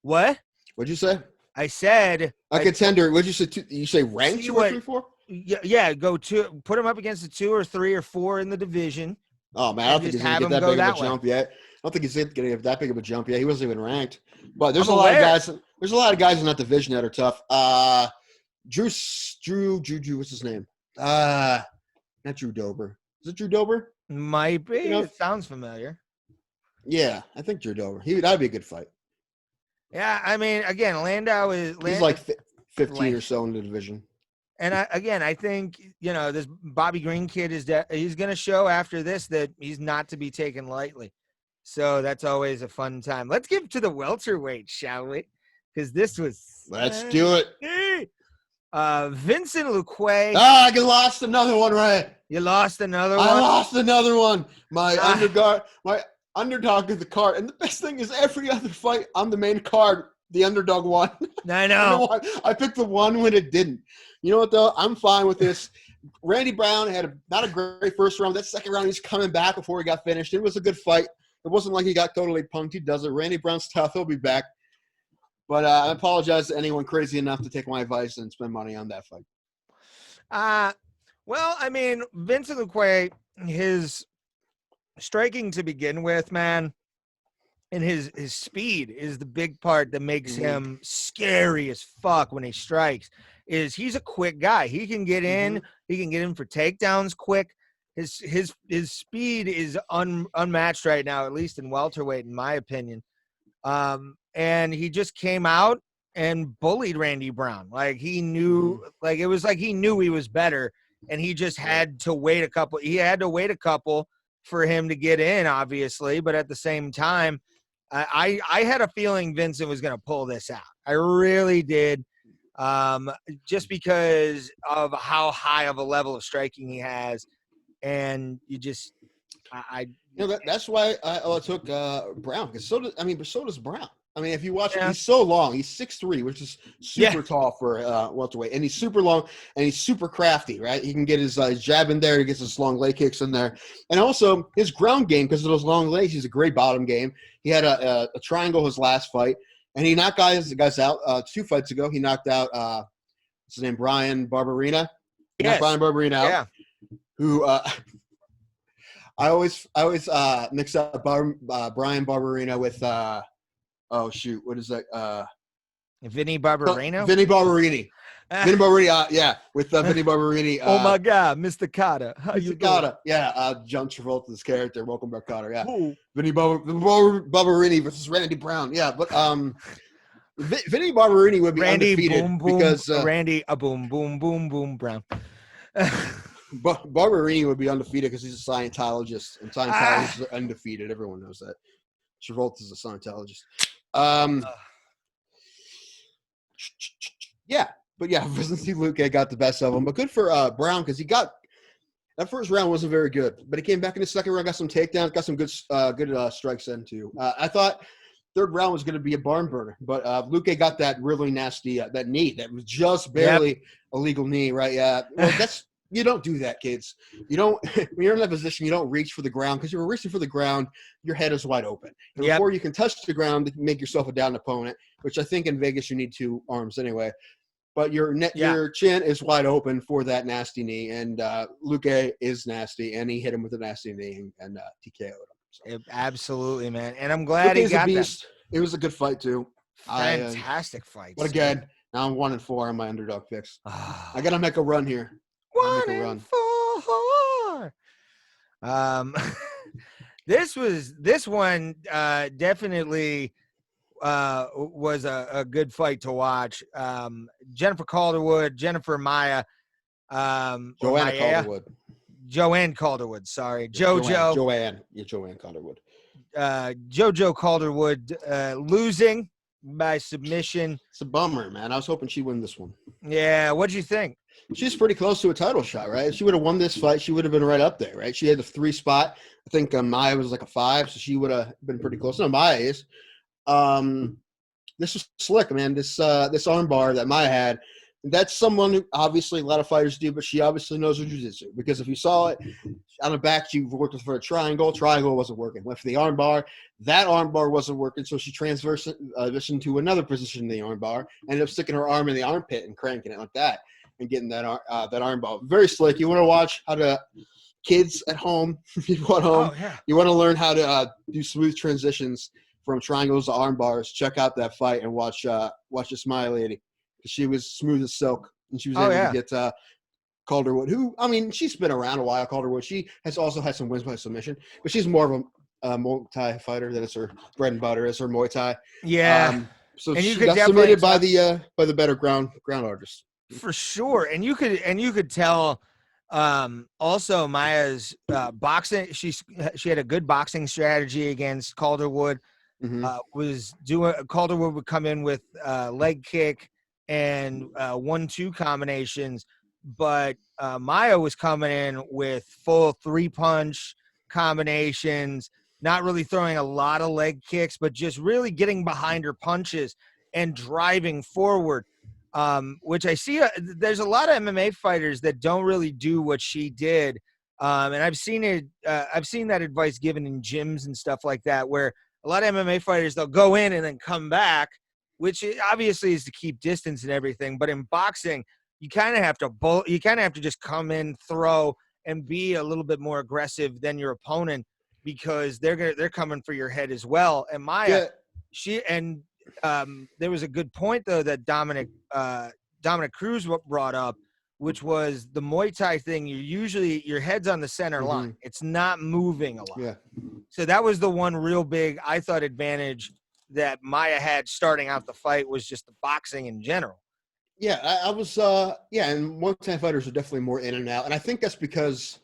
What? What'd you say? I said a contender. What'd you say? You say ranked 2 or 3, 4? Yeah, put him up against the 2 or 3 or 4 in the division. Oh man, I don't think he's gonna get that big of a jump yet. I don't think he's gonna get that big of a jump yet. He wasn't even ranked. But there's a lot of guys. There's a lot of guys in that division that are tough. Drew, what's his name? Not Drew Dober. Is it Drew Dober? Might be. It sounds familiar. Yeah, I think Drew Dober. That'd be a good fight. Yeah, I mean, again, he's like 15 or so in the division. And I think, this Bobby Green kid he's going to show after this that he's not to be taken lightly. So that's always a fun time. Let's get to the welterweight, shall we? Because this was. Let's do it. Vincent Luque. I lost another one, right? You lost another one? I lost another one. My underdog of the card. And the best thing is every other fight on the main card, the underdog won. I know. I picked the one when it didn't. You know what, though? I'm fine with this. Randy Brown had not a great first round. That second round, he's coming back before he got finished. It was a good fight. It wasn't like he got totally punked. He does it. Randy Brown's tough. He'll be back. But I apologize to anyone crazy enough to take my advice and spend money on that fight. Well, I mean, Vincent Luque, his striking to begin with, man, and his speed is the big part that makes him scary as fuck when he strikes. He's a quick guy. He can get in. He can get in for takedowns quick. His speed is unmatched right now, at least in welterweight, in my opinion. And he just came out and bullied Randy Brown. Like he knew, like it was like he knew he was better, and he just had to wait a couple. He had to wait a couple for him to get in, obviously. But at the same time, I had a feeling Vincent was going to pull this out. I really did. Just because of how high of a level of striking he has, and that's why I took Brown, because so does Brown. I mean, if you watch him, he's so long. He's 6'3", which is super tall for welterweight, and he's super long and he's super crafty, right? He can get his jab in there, he gets his long leg kicks in there, and also his ground game, because of those long legs, he's a great bottom game. He had a triangle his last fight. And he knocked guys out 2 fights ago. He knocked out what's his name, Brian Barberena. He knocked Brian Barberena out. Yeah. Who I always mix up Brian Barberino with what is that? Vinny Barbarino? Vinny Barberini. Vinny Barberini, yeah, with Vinny Barberini. Oh my God, Mr. Carter, how you Carter, doing? yeah, John Travolta's character, Welcome Back, Carter, yeah. Ooh. Vinny Barberini versus Randy Brown, yeah, but Vinny Barberini would be Randy undefeated boom boom because Randy a boom boom boom boom Brown. Barberini would be undefeated because he's a Scientologist, and Scientologists are undefeated. Everyone knows that. Travolta's a Scientologist. Yeah, but yeah, Vincent Luque got the best of him. But good for Brown because he got that first round wasn't very good, but he came back in the second round, got some takedowns, got some good strikes in too. I thought third round was going to be a barn burner, but Luque got that really nasty that knee that was just barely a legal knee, right? Yeah, well, you don't do that, kids. You don't when you're in that position, you don't reach for the ground because you're reaching for the ground, your head is wide open. And before you can touch the ground, make yourself a down opponent, which I think in Vegas you need 2 arms anyway. But your chin is wide open for that nasty knee, and Luque is nasty, and he hit him with a nasty knee and TKO'd him. So. Absolutely, man, and I'm glad he got that. It was a good fight too. Fantastic fight. But again, now I'm 1-4 on my underdog picks. I gotta make a run here. 1-4. This one definitely was a good fight to watch. Jennifer Calderwood, Jennifer Maia, Joanne Calderwood. Sorry, Joanne Calderwood. JoJo Calderwood losing by submission. It's a bummer, man. I was hoping she'd win this one. Yeah, what'd you think? She's pretty close to a title shot, right? If she would have won this fight, she would have been right up there, right? She had the 3 spot. I think Maia was like a 5, so she would have been pretty close. No, Maia is. This was slick, man. This armbar that Maia had, that's someone who obviously a lot of fighters do, but she obviously knows her jiu-jitsu. Because if you saw it on the back, she worked for a triangle. Triangle wasn't working. Went for the armbar. That armbar wasn't working, so she transitioned to another position in the armbar. Ended up sticking her arm in the armpit and cranking it like that and getting that armbar. Very slick. You want to watch how to kids at home. You want to learn how to do smooth transitions from triangles to arm bars. Check out that fight and watch this Maia lady. She was smooth as silk, and she was able to get Calderwood, who, I mean, she's been around a while, Calderwood. She has also had some wins by submission, but she's more of a Muay Thai fighter. That is her bread and butter, is her Muay Thai. Yeah. So she got submitted by the better ground artist. For sure. And you could tell also Maia's boxing, she had a good boxing strategy against Calderwood. Calderwood would come in with leg kick and 1-2 combinations, but Maia was coming in with full 3-punch combinations, not really throwing a lot of leg kicks, but just really getting behind her punches and driving forward, which I see there's a lot of MMA fighters that don't really do what she did. And I've seen it. I've seen that advice given in gyms and stuff like that, where a lot of MMA fighters, they'll go in and then come back, which obviously is to keep distance and everything. But in boxing, you kind of have to just come in, throw, and be a little bit more aggressive than your opponent, because they're coming for your head as well. And Maia, there was a good point though that Dominic Cruz brought up, which was the Muay Thai thing. Your head's on the center line. It's not moving a lot. Yeah. So that was the one real big, I thought, advantage that Maia had starting out the fight, was just the boxing in general. Yeah, I was and Muay Thai fighters are definitely more in and out. And I think that's because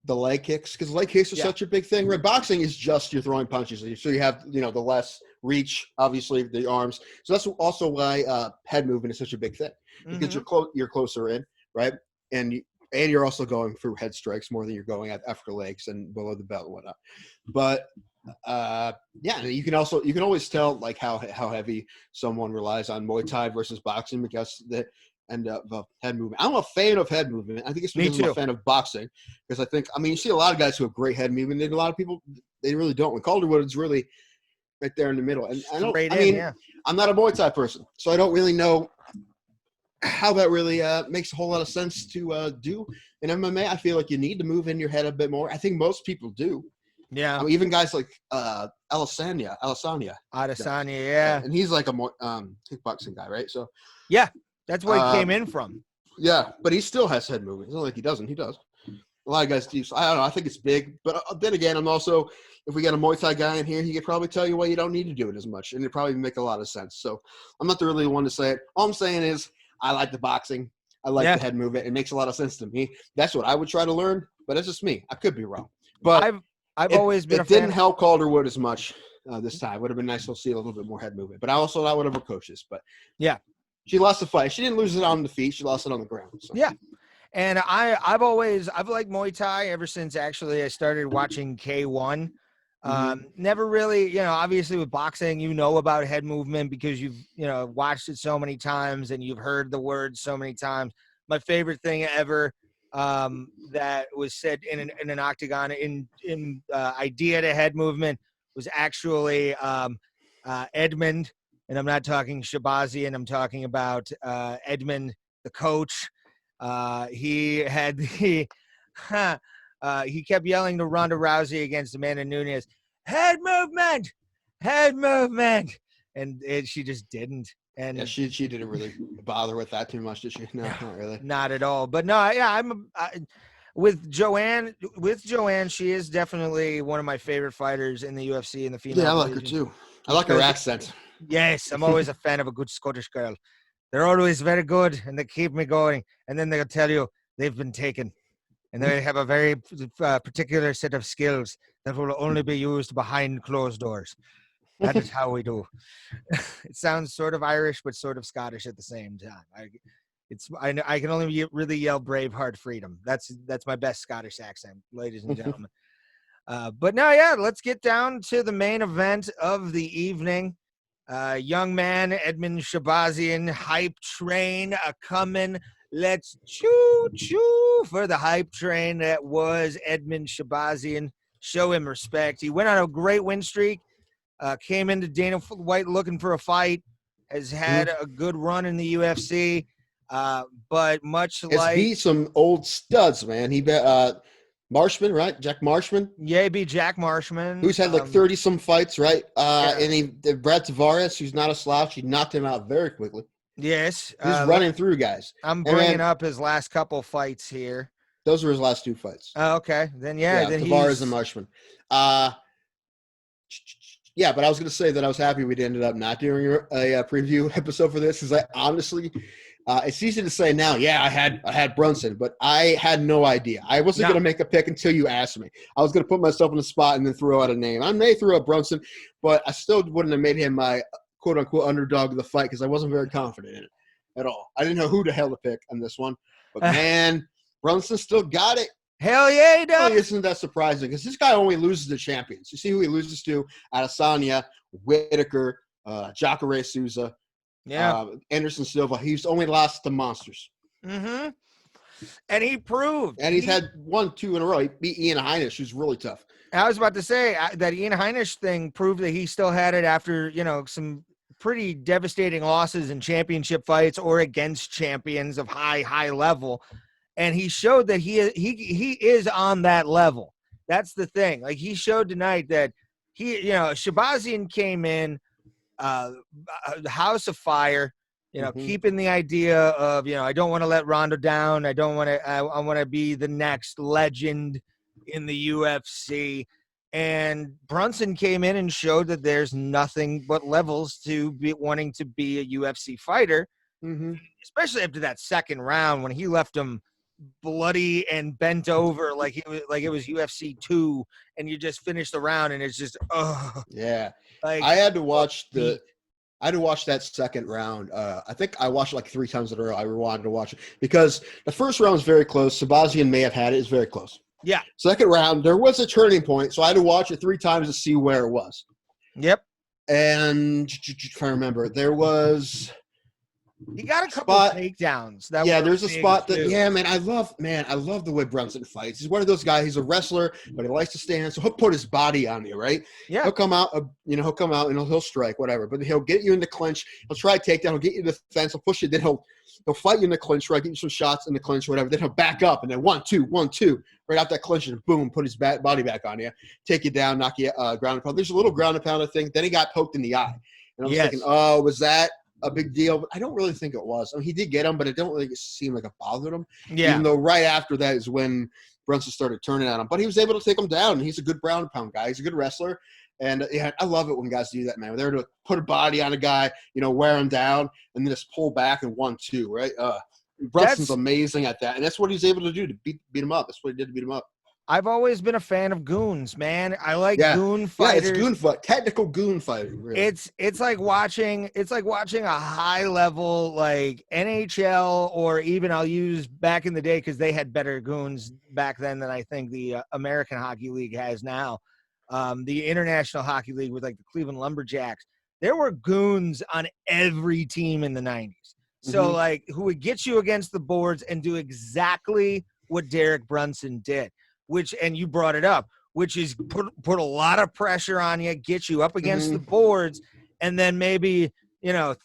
the leg kicks, because leg kicks are such a big thing. Right? Boxing is just you're throwing punches. So you have, the less reach, obviously, the arms. So that's also why head movement is such a big thing, because you're closer in, right? And you're also going through head strikes more than you're going after legs and below the belt and whatnot. But you can always tell like how heavy someone relies on Muay Thai versus boxing, because the end of head movement. I'm a fan of head movement. I think it's because I'm a fan of boxing, because you see a lot of guys who have great head movement, and a lot of people, they really don't. When Calderwood is really right there in the middle. And I'm not a Muay Thai person, so I don't really know how that really makes a whole lot of sense to do in MMA. I feel like you need to move in your head a bit more. I think most people do. Yeah. Even guys like Adesanya. Yeah. And he's like a more kickboxing guy, right? So yeah, that's where he came in from. Yeah, but he still has head movement. It's not like he doesn't. He does. A lot of guys do. So I don't know. I think it's big. But then again, I'm also, if we got a Muay Thai guy in here, he could probably tell you why you don't need to do it as much. And it probably make a lot of sense. So I'm not the really one to say it. All I'm saying is I like the boxing. I like the head movement. It makes a lot of sense to me. That's what I would try to learn. But that's just me. I could be wrong. But I've always been a fan. It didn't help Calderwood as much this time. Would have been nice to see a little bit more head movement. But I also not whatever coaches. But yeah. She lost the fight. She didn't lose it on the feet. She lost it on the ground. So. Yeah. And I've liked Muay Thai ever since actually I started watching K1. Never really, obviously with boxing, about head movement because you've, watched it so many times and you've heard the words so many times. My favorite thing ever that was said in an octagon in idea to head movement was actually Edmund. And I'm not talking Shahbazyan. I'm talking about Edmund, the coach. He kept yelling to Ronda Rousey against Amanda Nunes, head movement, and she just didn't. And yeah, she didn't really bother with that too much, did she? No, not really. Not at all. But no, yeah, with Joanne. With Joanne, she is definitely one of my favorite fighters in the UFC in the female. Yeah, I like her too. I like her accent. Yes, I'm always a fan of a good Scottish girl. They're always very good, and they keep me going. And then they'll tell you they've been taken. And they have a very particular set of skills that will only be used behind closed doors. That is how we do. It sounds sort of Irish, but sort of Scottish at the same time. I can only really yell Braveheart freedom. That's my best Scottish accent, ladies and gentlemen. But now, yeah, let's get down to the main event of the evening. Young man, Edmund Shahbazyan, hype train coming. Let's choo-choo for the hype train that was Edmund Shahbazyan. Show him respect. He went on a great win streak, came into Dana White looking for a fight, has had a good run in the UFC, but much like... beat some old studs, man. He bet... Marshman, right? Jack Marshman? Yeah, he beat Jack Marshman. Who's had like 30-some fights, right? And Brad Tavares, who's not a slouch, he knocked him out very quickly. Yes. He's running through guys. I'm bringing up his last couple fights here. Those were his last two fights. Oh, okay. Then, then Tavares and Marshman. Yeah, but I was going to say that I was happy we ended up not doing a preview episode for this because I honestly – it's easy to say now, yeah, I had Brunson, but I had no idea. I wasn't going to make a pick until you asked me. I was going to put myself on the spot and then throw out a name. I may throw out Brunson, but I still wouldn't have made him my quote-unquote underdog of the fight because I wasn't very confident in it at all. I didn't know who the hell to pick on this one. But, man, Brunson still got it. Hell yeah, he does. Really isn't that surprising because this guy only loses to champions. You see who he loses to? Adesanya, Whitaker, Jacare Souza. Yeah, Anderson Silva. He's only lost to monsters. And he proved. And he's had 1-2 in a row. He beat Ian Heinisch, who's really tough. I was about to say that Ian Heinisch thing proved that he still had it after, some pretty devastating losses in championship fights or against champions of high level. And he showed that he is on that level. That's the thing. Like he showed tonight that Shahbazyan came in, House of Fire, keeping the idea of, I don't want to let Ronda down. I want to be the next legend in the UFC. And Brunson came in and showed that there's nothing but levels to be wanting to be a UFC fighter, especially after that second round when he left him bloody and bent over like it was UFC 2 and you just finish the round and it's just yeah. Like I had to watch that second round. I think I watched it like 3 times in a row. I wanted to watch it because the first round was very close. Shahbazyan may have had it. It's very close. Yeah. Second round, there was a turning point, so I had to watch it 3 times to see where it was. Yep. And if I remember, there was He got a couple takedowns. There's a spot that, I love the way Brunson fights. He's one of those guys. He's a wrestler, but he likes to stand. So he'll put his body on you, right? Yeah. He'll come out, and he'll strike, whatever. But he'll get you in the clinch. He'll try a takedown. He'll get you to the fence. He'll push you. Then he'll fight you in the clinch, right? Get you some shots in the clinch, whatever. Then he'll back up and then 1, 2, 1, 2, right out that clinch and boom, put his body back on you, take you down, knock you ground and pound. There's a little ground and pound, I think. Then he got poked in the eye. And I was thinking, oh, was that a big deal? But I don't really think it was. I mean, he did get him, but it don't really seem like it bothered him. Yeah. Even though right after that is when Brunson started turning on him. But he was able to take him down, and he's a good ground and pound guy. He's a good wrestler. And I love it when guys do that, man. They're able to put a body on a guy, wear him down, and then just pull back and 1, 2, right? Brunson's amazing at that, and that's what he's able to do to beat him up. That's what he did to beat him up. I've always been a fan of goons, man. I like goon fighters. Yeah, it's goon fight, technical goon fighting. Really. It's like watching a high level like NHL, or even I'll use back in the day because they had better goons back then than I think the American Hockey League has now. The International Hockey League with like the Cleveland Lumberjacks. There were goons on every team in the 90s. So like who would get you against the boards and do exactly what Derek Brunson did. And you brought it up, which is put a lot of pressure on you, get you up against the boards, and then maybe,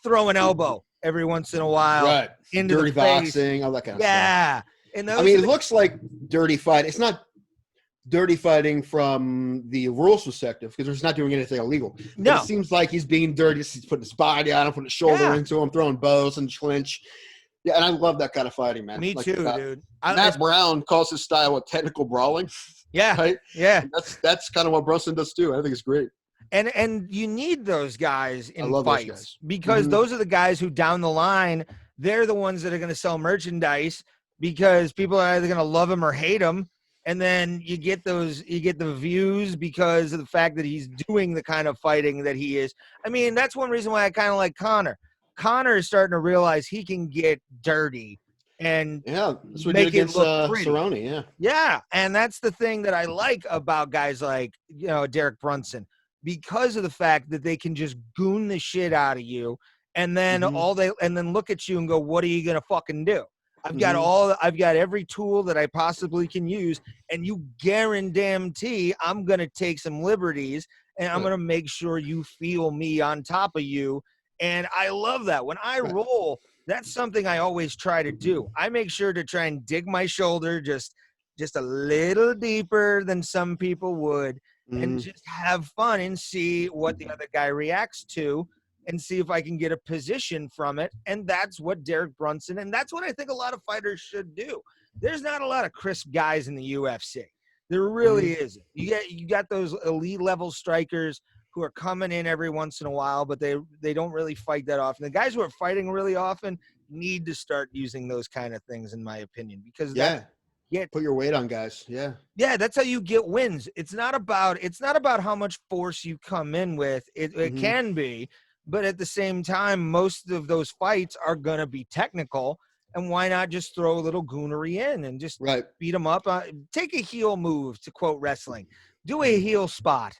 throw an elbow every once in a while. Right. Into dirty the face. Boxing, all that kind of stuff. Yeah. And it looks like dirty fight. It's not dirty fighting from the rules perspective because he's not doing anything illegal. No. It seems like he's being dirty. He's putting his body on him, putting his shoulder into him, throwing bows and clinch. Yeah, and I love that kind of fighting, man. Me too, dude. Matt Brown calls his style a technical brawling. Yeah, right? Yeah. That's kind of what Brunson does too. I think it's great. And you need those guys in fights those guys. Because those are the guys who down the line, they're the ones that are going to sell merchandise because people are either going to love him or hate him. And then you get the views because of the fact that he's doing the kind of fighting that he is. I mean, that's one reason why I kind of like Conor. Conor is starting to realize he can get dirty and that's what make he did against it look pretty. Cerrone, Yeah, and that's the thing that I like about guys like Derek Brunson, because of the fact that they can just goon the shit out of you, and then then look at you and go, "What are you gonna fucking do?" I've got every tool that I possibly can use, and you guarantee I'm gonna take some liberties, and I'm gonna make sure you feel me on top of you. And I love that. When I roll, that's something I always try to do. I make sure to try and dig my shoulder just a little deeper than some people would, and just have fun and see what the other guy reacts to and see if I can get a position from it. And that's what Derek Brunson, and that's what I think a lot of fighters should do. There's not a lot of crisp guys in the UFC. There really isn't. You got those elite level strikers who are coming in every once in a while, but they don't really fight that often. The guys who are fighting really often need to start using those kind of things, in my opinion, because put your weight on guys. Yeah, that's how you get wins. It's not about how much force you come in with. It can be, but at the same time, most of those fights are gonna be technical. And why not just throw a little goonery in and just beat them up? Take a heel move, to quote wrestling. Do a heel spot.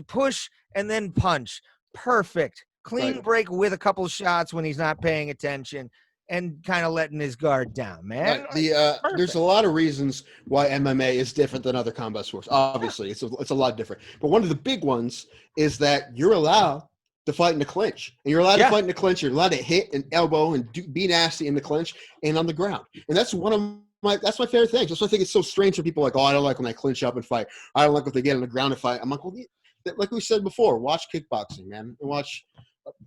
Push and then punch. Perfect. Clean break with a couple shots when he's not paying attention and kind of letting his guard down, man. There's a lot of reasons why MMA is different than other combat sports. Obviously, it's a lot different. But one of the big ones is that you're allowed to fight in the clinch. And you're allowed to fight in the clinch. You're allowed to hit and elbow and be nasty in the clinch and on the ground. And that's that's my favorite thing. Just I think it's so strange for people like, I don't like when they clinch up and fight. I don't like when they get on the ground and fight. I'm like, well, like we said before, watch kickboxing, man.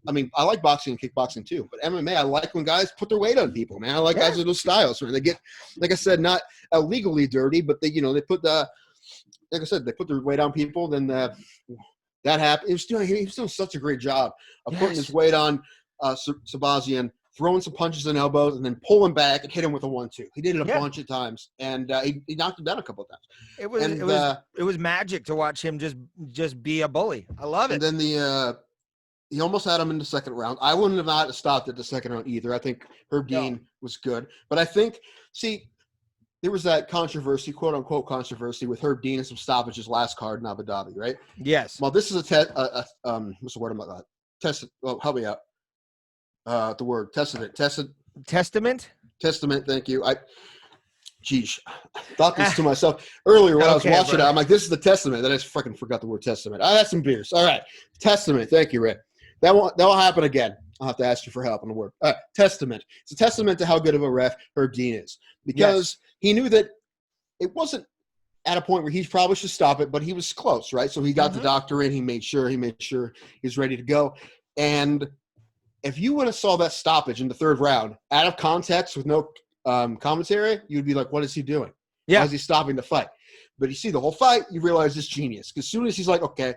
I like boxing and kickboxing too, but MMA, I like when guys put their weight on people, man. I like guys with those styles, man. They get, like I said, not illegally dirty, but they put like I said, they put their weight on people. Then that happened. He was doing such a great job of putting his weight on Shahbazyan, throwing some punches and elbows, and then pulling back and hit him with a 1-2. He did it a bunch of times, and he knocked him down a couple of times. It was magic to watch him just be a bully. I love it. And then he almost had him in the second round. I wouldn't have not stopped at the second round either. I think Herb Dean was good, but I think there was that controversy, quote unquote controversy, with Herb Dean and some stoppages last card in Abu Dhabi, right? Yes. Well, this is what's the word about that? Test. Well, help me out. the word testament. Testament. Thank you. I thought this to myself earlier when I was watching it. I'm like, this is the testament. Then I just freaking forgot the word testament. I had some beers. All right. Testament. Thank you, Ray. That will happen again. I'll have to ask you for help on the word. All right. Testament. It's a testament to how good of a ref Herb Dean is, because he knew that it wasn't at a point where he probably should stop it, but he was close, right? So he got the doctor in. He made sure he was ready to go. And if you would have saw that stoppage in the third round out of context with no commentary, you'd be like, what is he doing? Yeah. Why is he stopping the fight? But you see the whole fight, you realize it's genius. Because as soon as he's like, okay,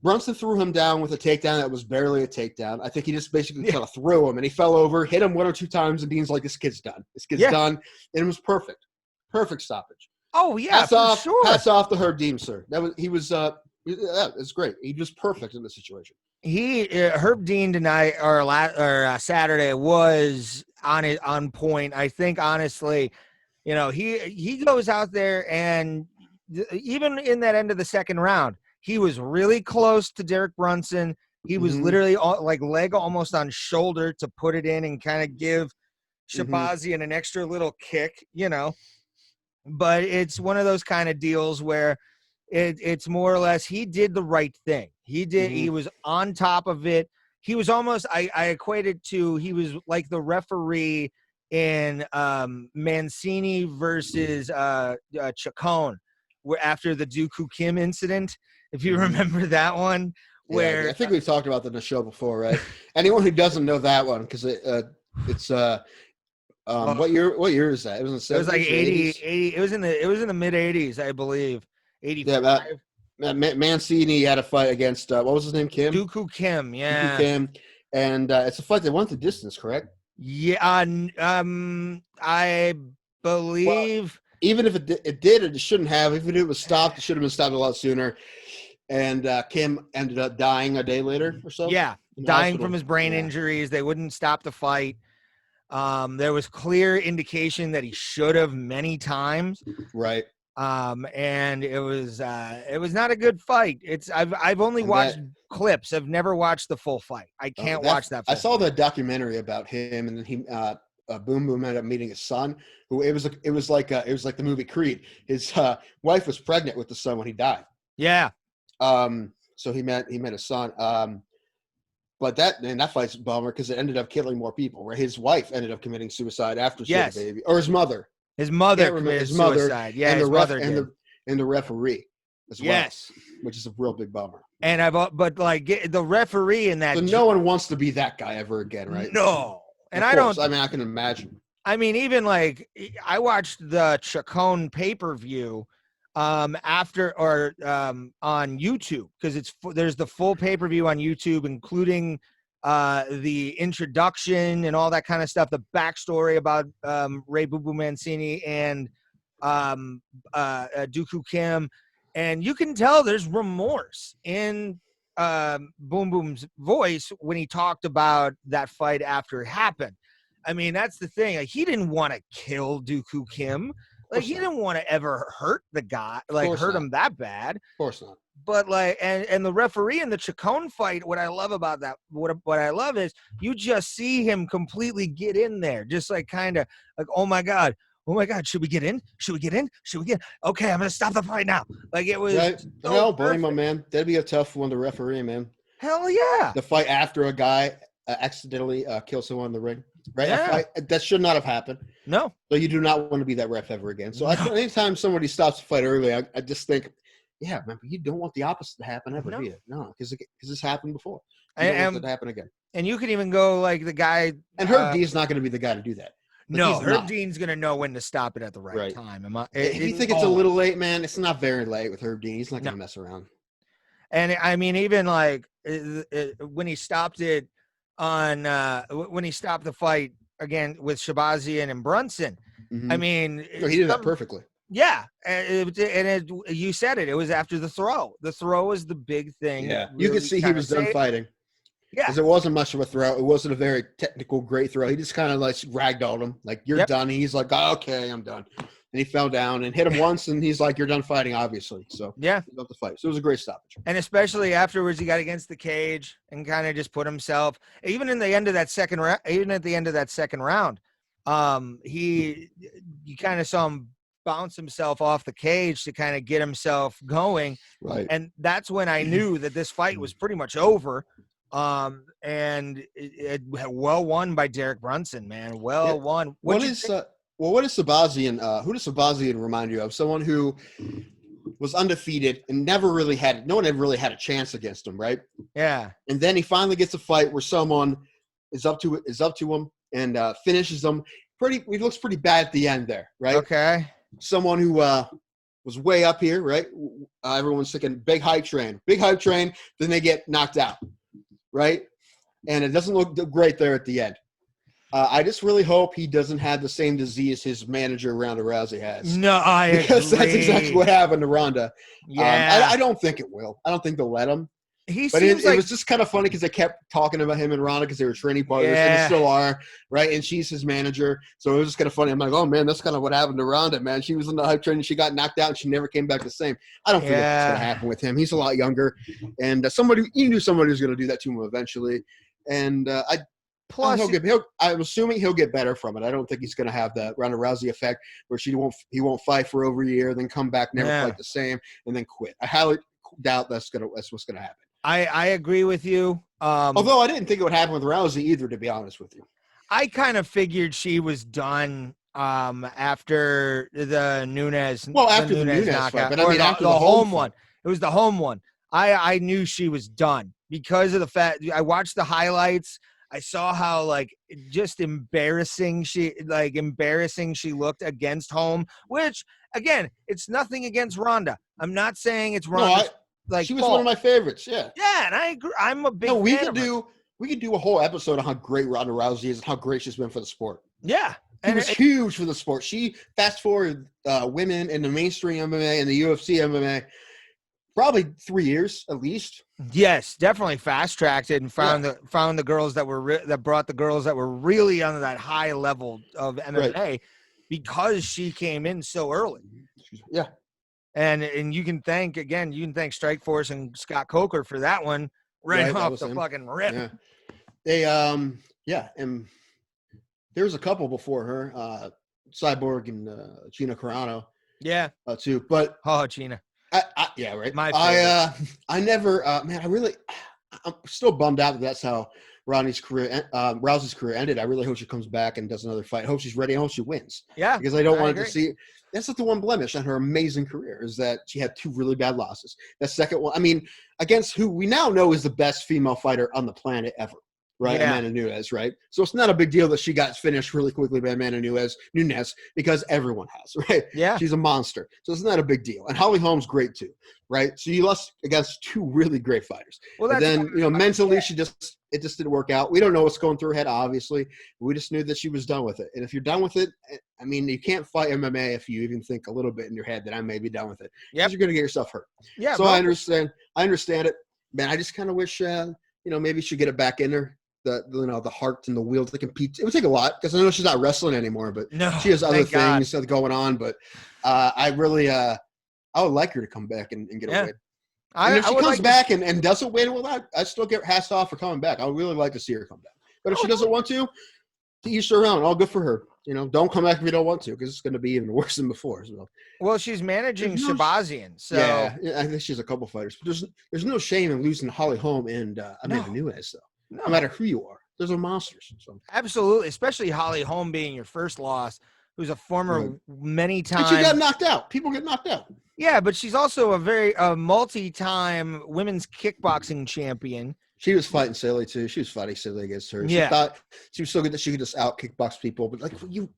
Brunson threw him down with a takedown that was barely a takedown. I think he just basically kind of threw him, and he fell over, hit him 1 or 2 times, and Dean's like, this kid's done. This kid's done. And it was perfect. Perfect stoppage. Oh, yeah, sure. Hats off to Herb Dean, sir. It's great. He was perfect in the situation. Herb Dean tonight or Saturday was on point. I think honestly, he goes out there and even in that end of the second round, he was really close to Derek Brunson. He was literally like leg almost on shoulder to put it in and kind of give Shahbazyan an extra little kick, But it's one of those kind of deals where it's more or less he did the right thing. He did. He was on top of it. He was almost. I equated to he was like the referee in Mancini versus Chacon, where after the Dooku Kim incident, if you remember that one, where I think we've talked about that in the show before, right? Anyone who doesn't know that one, because it's what year is that? It was in the 70s, it was like 80, 80s? 80. It was in the mid 80s, I believe. 85. Yeah, Mancini had a fight against what was his name? Kim. Dooku Kim, yeah. Dooku Kim, and it's a fight that went the distance, correct? Yeah, I believe. Well, even if it shouldn't have. Even if it was stopped, it should have been stopped a lot sooner. And Kim ended up dying a day later or so. Yeah, dying from his brain injuries. They wouldn't stop the fight. There was clear indication that he should have many times. Right. And it was not a good fight. I've only watched clips. I've never watched the full fight. I can't watch that. I saw the documentary about him, and then he Boom Boom ended up meeting his son, who it was like the movie Creed. His wife was pregnant with the son when he died. Yeah. So he met his son. But that fight's a bummer because it ended up killing more people. Right, his wife ended up committing suicide after she had a baby, or his mother. His mother committed suicide. Yeah, and his mother did. And the referee as well. Yes, which is a real big bummer. And the referee in that. So no one wants to be that guy ever again, right? No, and I don't. I mean, I can imagine. I mean, even like I watched the Chacon pay-per-view on YouTube because there's the full pay-per-view on YouTube, including the introduction and all that kind of stuff, the backstory about Ray Boo Boo Mancini and Dooku Kim, and you can tell there's remorse in Boom Boom's voice when he talked about that fight after it happened. I mean, that's the thing. Like, he didn't want to kill Dooku Kim. Like, he didn't want to ever hurt the guy, hurt him that bad. Of course not. But and the referee in the Chacon fight, what I love about that, what I love is you just see him completely get in there, just like kind of like, oh my God, should we get in? Okay, I'm gonna stop the fight now. Like, it was. Right. No, blame him, man. That'd be a tough one to referee, man. Hell yeah. The fight after a guy accidentally kills someone in the ring, right? Yeah. That should not have happened. No. So you do not want to be that ref ever again. So anytime somebody stops a fight early, I just think, yeah, man, you don't want the opposite to happen ever, do you? No, because this happened before. You don't want it to happen again. And you can even go like the guy. And Herb Dean's not going to be the guy to do that. No, Herb Dean's going to know when to stop it at the right time. If you think it's a little late, man, it's not very late with Herb Dean. He's not going to mess around. And I mean, even like when he stopped it when he stopped the fight again with Shahbazyan and Brunson, I mean, he did that perfectly. Yeah, you said it. It was after the throw. The throw was the big thing. Yeah, you could see he was done fighting. Yeah, because it wasn't much of a throw. It wasn't a very technical, great thw. He just kind of like ragdolled him, like, you're done. He's like, oh, okay, I'm done. and he fell down and hit him once, and he's like, "You're done fighting," obviously. So Yeah. he's about to fight. So it was a great stoppage. And especially afterwards, he got against the cage and kind of just put himself. Even in the end of that second round, you kind of saw him bounce himself off the cage to kind of get himself going. Right. And that's when I knew that this fight was pretty much over. And it well won by Derek Brunson, man. Well won. What is Shahbazyan? Who does Shahbazyan remind you of? Someone who was undefeated and no one ever really had a chance against him, right? Yeah. And then he finally gets a fight where someone is up to him and finishes him. He looks pretty bad at the end there, right? Okay. Someone who was way up here, right? Everyone's thinking big hype train, then they get knocked out, right? And it doesn't look great there at the end. I just really hope he doesn't have the same disease his manager Ronda Rousey has. No, because that's exactly what happened to Ronda. Yeah. I don't think it will. I don't think they'll let him. It was just kind of funny because they kept talking about him and Ronda because they were training partners, and they still are, right? And she's his manager, so it was just kind of funny. I'm like, oh man, that's kind of what happened to Ronda, man. She was in the hype train, and she got knocked out, and she never came back the same. I don't think that's going to happen with him. He's a lot younger, and you knew somebody was going to do that to him eventually. And I'm assuming he'll get better from it. I don't think he's going to have the Ronda Rousey effect where he won't fight for over a year, then come back, never fight the same, and then quit. I highly doubt that's what's going to happen. I agree with you. Although I didn't think it would happen with Rousey either, to be honest with you. I kind of figured she was done after the Nunes. After the Nunes knockout, fight, but I mean after the home one. It was the home one. I knew she was done because of the fact I watched the highlights. I saw how just embarrassing she looked against Home, which again, it's nothing against Ronda. I'm not saying it's Ronda. She was one of my favorites. Yeah. Yeah, and I agree. I'm a big fan we could do a whole episode on how great Ronda Rousey is and how great she's been for the sport. Yeah. She was huge for the sport. She fast forward women in the mainstream MMA and the UFC MMA probably 3 years at least. Yes, definitely fast tracked it and found the girls that brought the girls that were really on that high level of MMA because she came in so early. Yeah. And you can thank Strikeforce and Scott Coker for that one off the fucking rip. Yeah. They and there was a couple before her, Cyborg and Gina Carano. Yeah. Too, but Gina. Yeah, right. My favorite. I never, I'm still bummed out that that's how Rousey's career ended. I really hope she comes back and does another fight. I hope she's ready. I hope she wins. Yeah. Because I don't want to see. That's not the one blemish on her amazing career is that she had 2 really bad losses. That second one, I mean, against who we now know is the best female fighter on the planet ever, right? Yeah. Amanda Nunes, right? So it's not a big deal that she got finished really quickly by Amanda Nunes because everyone has, right? Yeah. She's a monster. So it's not a big deal. And Holly Holm's great too, right? So you lost against 2 really great fighters. Well, then, mentally it just didn't work out. We don't know what's going through her head, obviously. We just knew that she was done with it. And if you're done with it, I mean, you can't fight MMA if you even think a little bit in your head that I may be done with it. Because you're going to get yourself hurt. Yeah. So I understand it. Man, I just kind of wish, maybe she get it back in her. The heart and the will to compete. It would take a lot because I know she's not wrestling anymore, but she has other things going on. But I would like her to come back and get a win. And if she comes back and doesn't win, well, I still get hats off for coming back. I would really like to see her come back. But if she doesn't want to each their own. All good for her. Don't come back if you don't want to, because it's going to be even worse than before. So. Well, she's managing Shahbazyan, so yeah, I think she has a couple fighters. But there's no shame in losing Holly Holm and Amanda Nunes, though. No matter who you are, those are monsters. So. Absolutely, especially Holly Holm being your first loss, who's a former many times. But she got knocked out. People get knocked out. Yeah, but she's also a multi-time women's kickboxing champion. She was fighting silly too. She was fighting silly against her. She thought she was so good that she could just out kickbox people. But you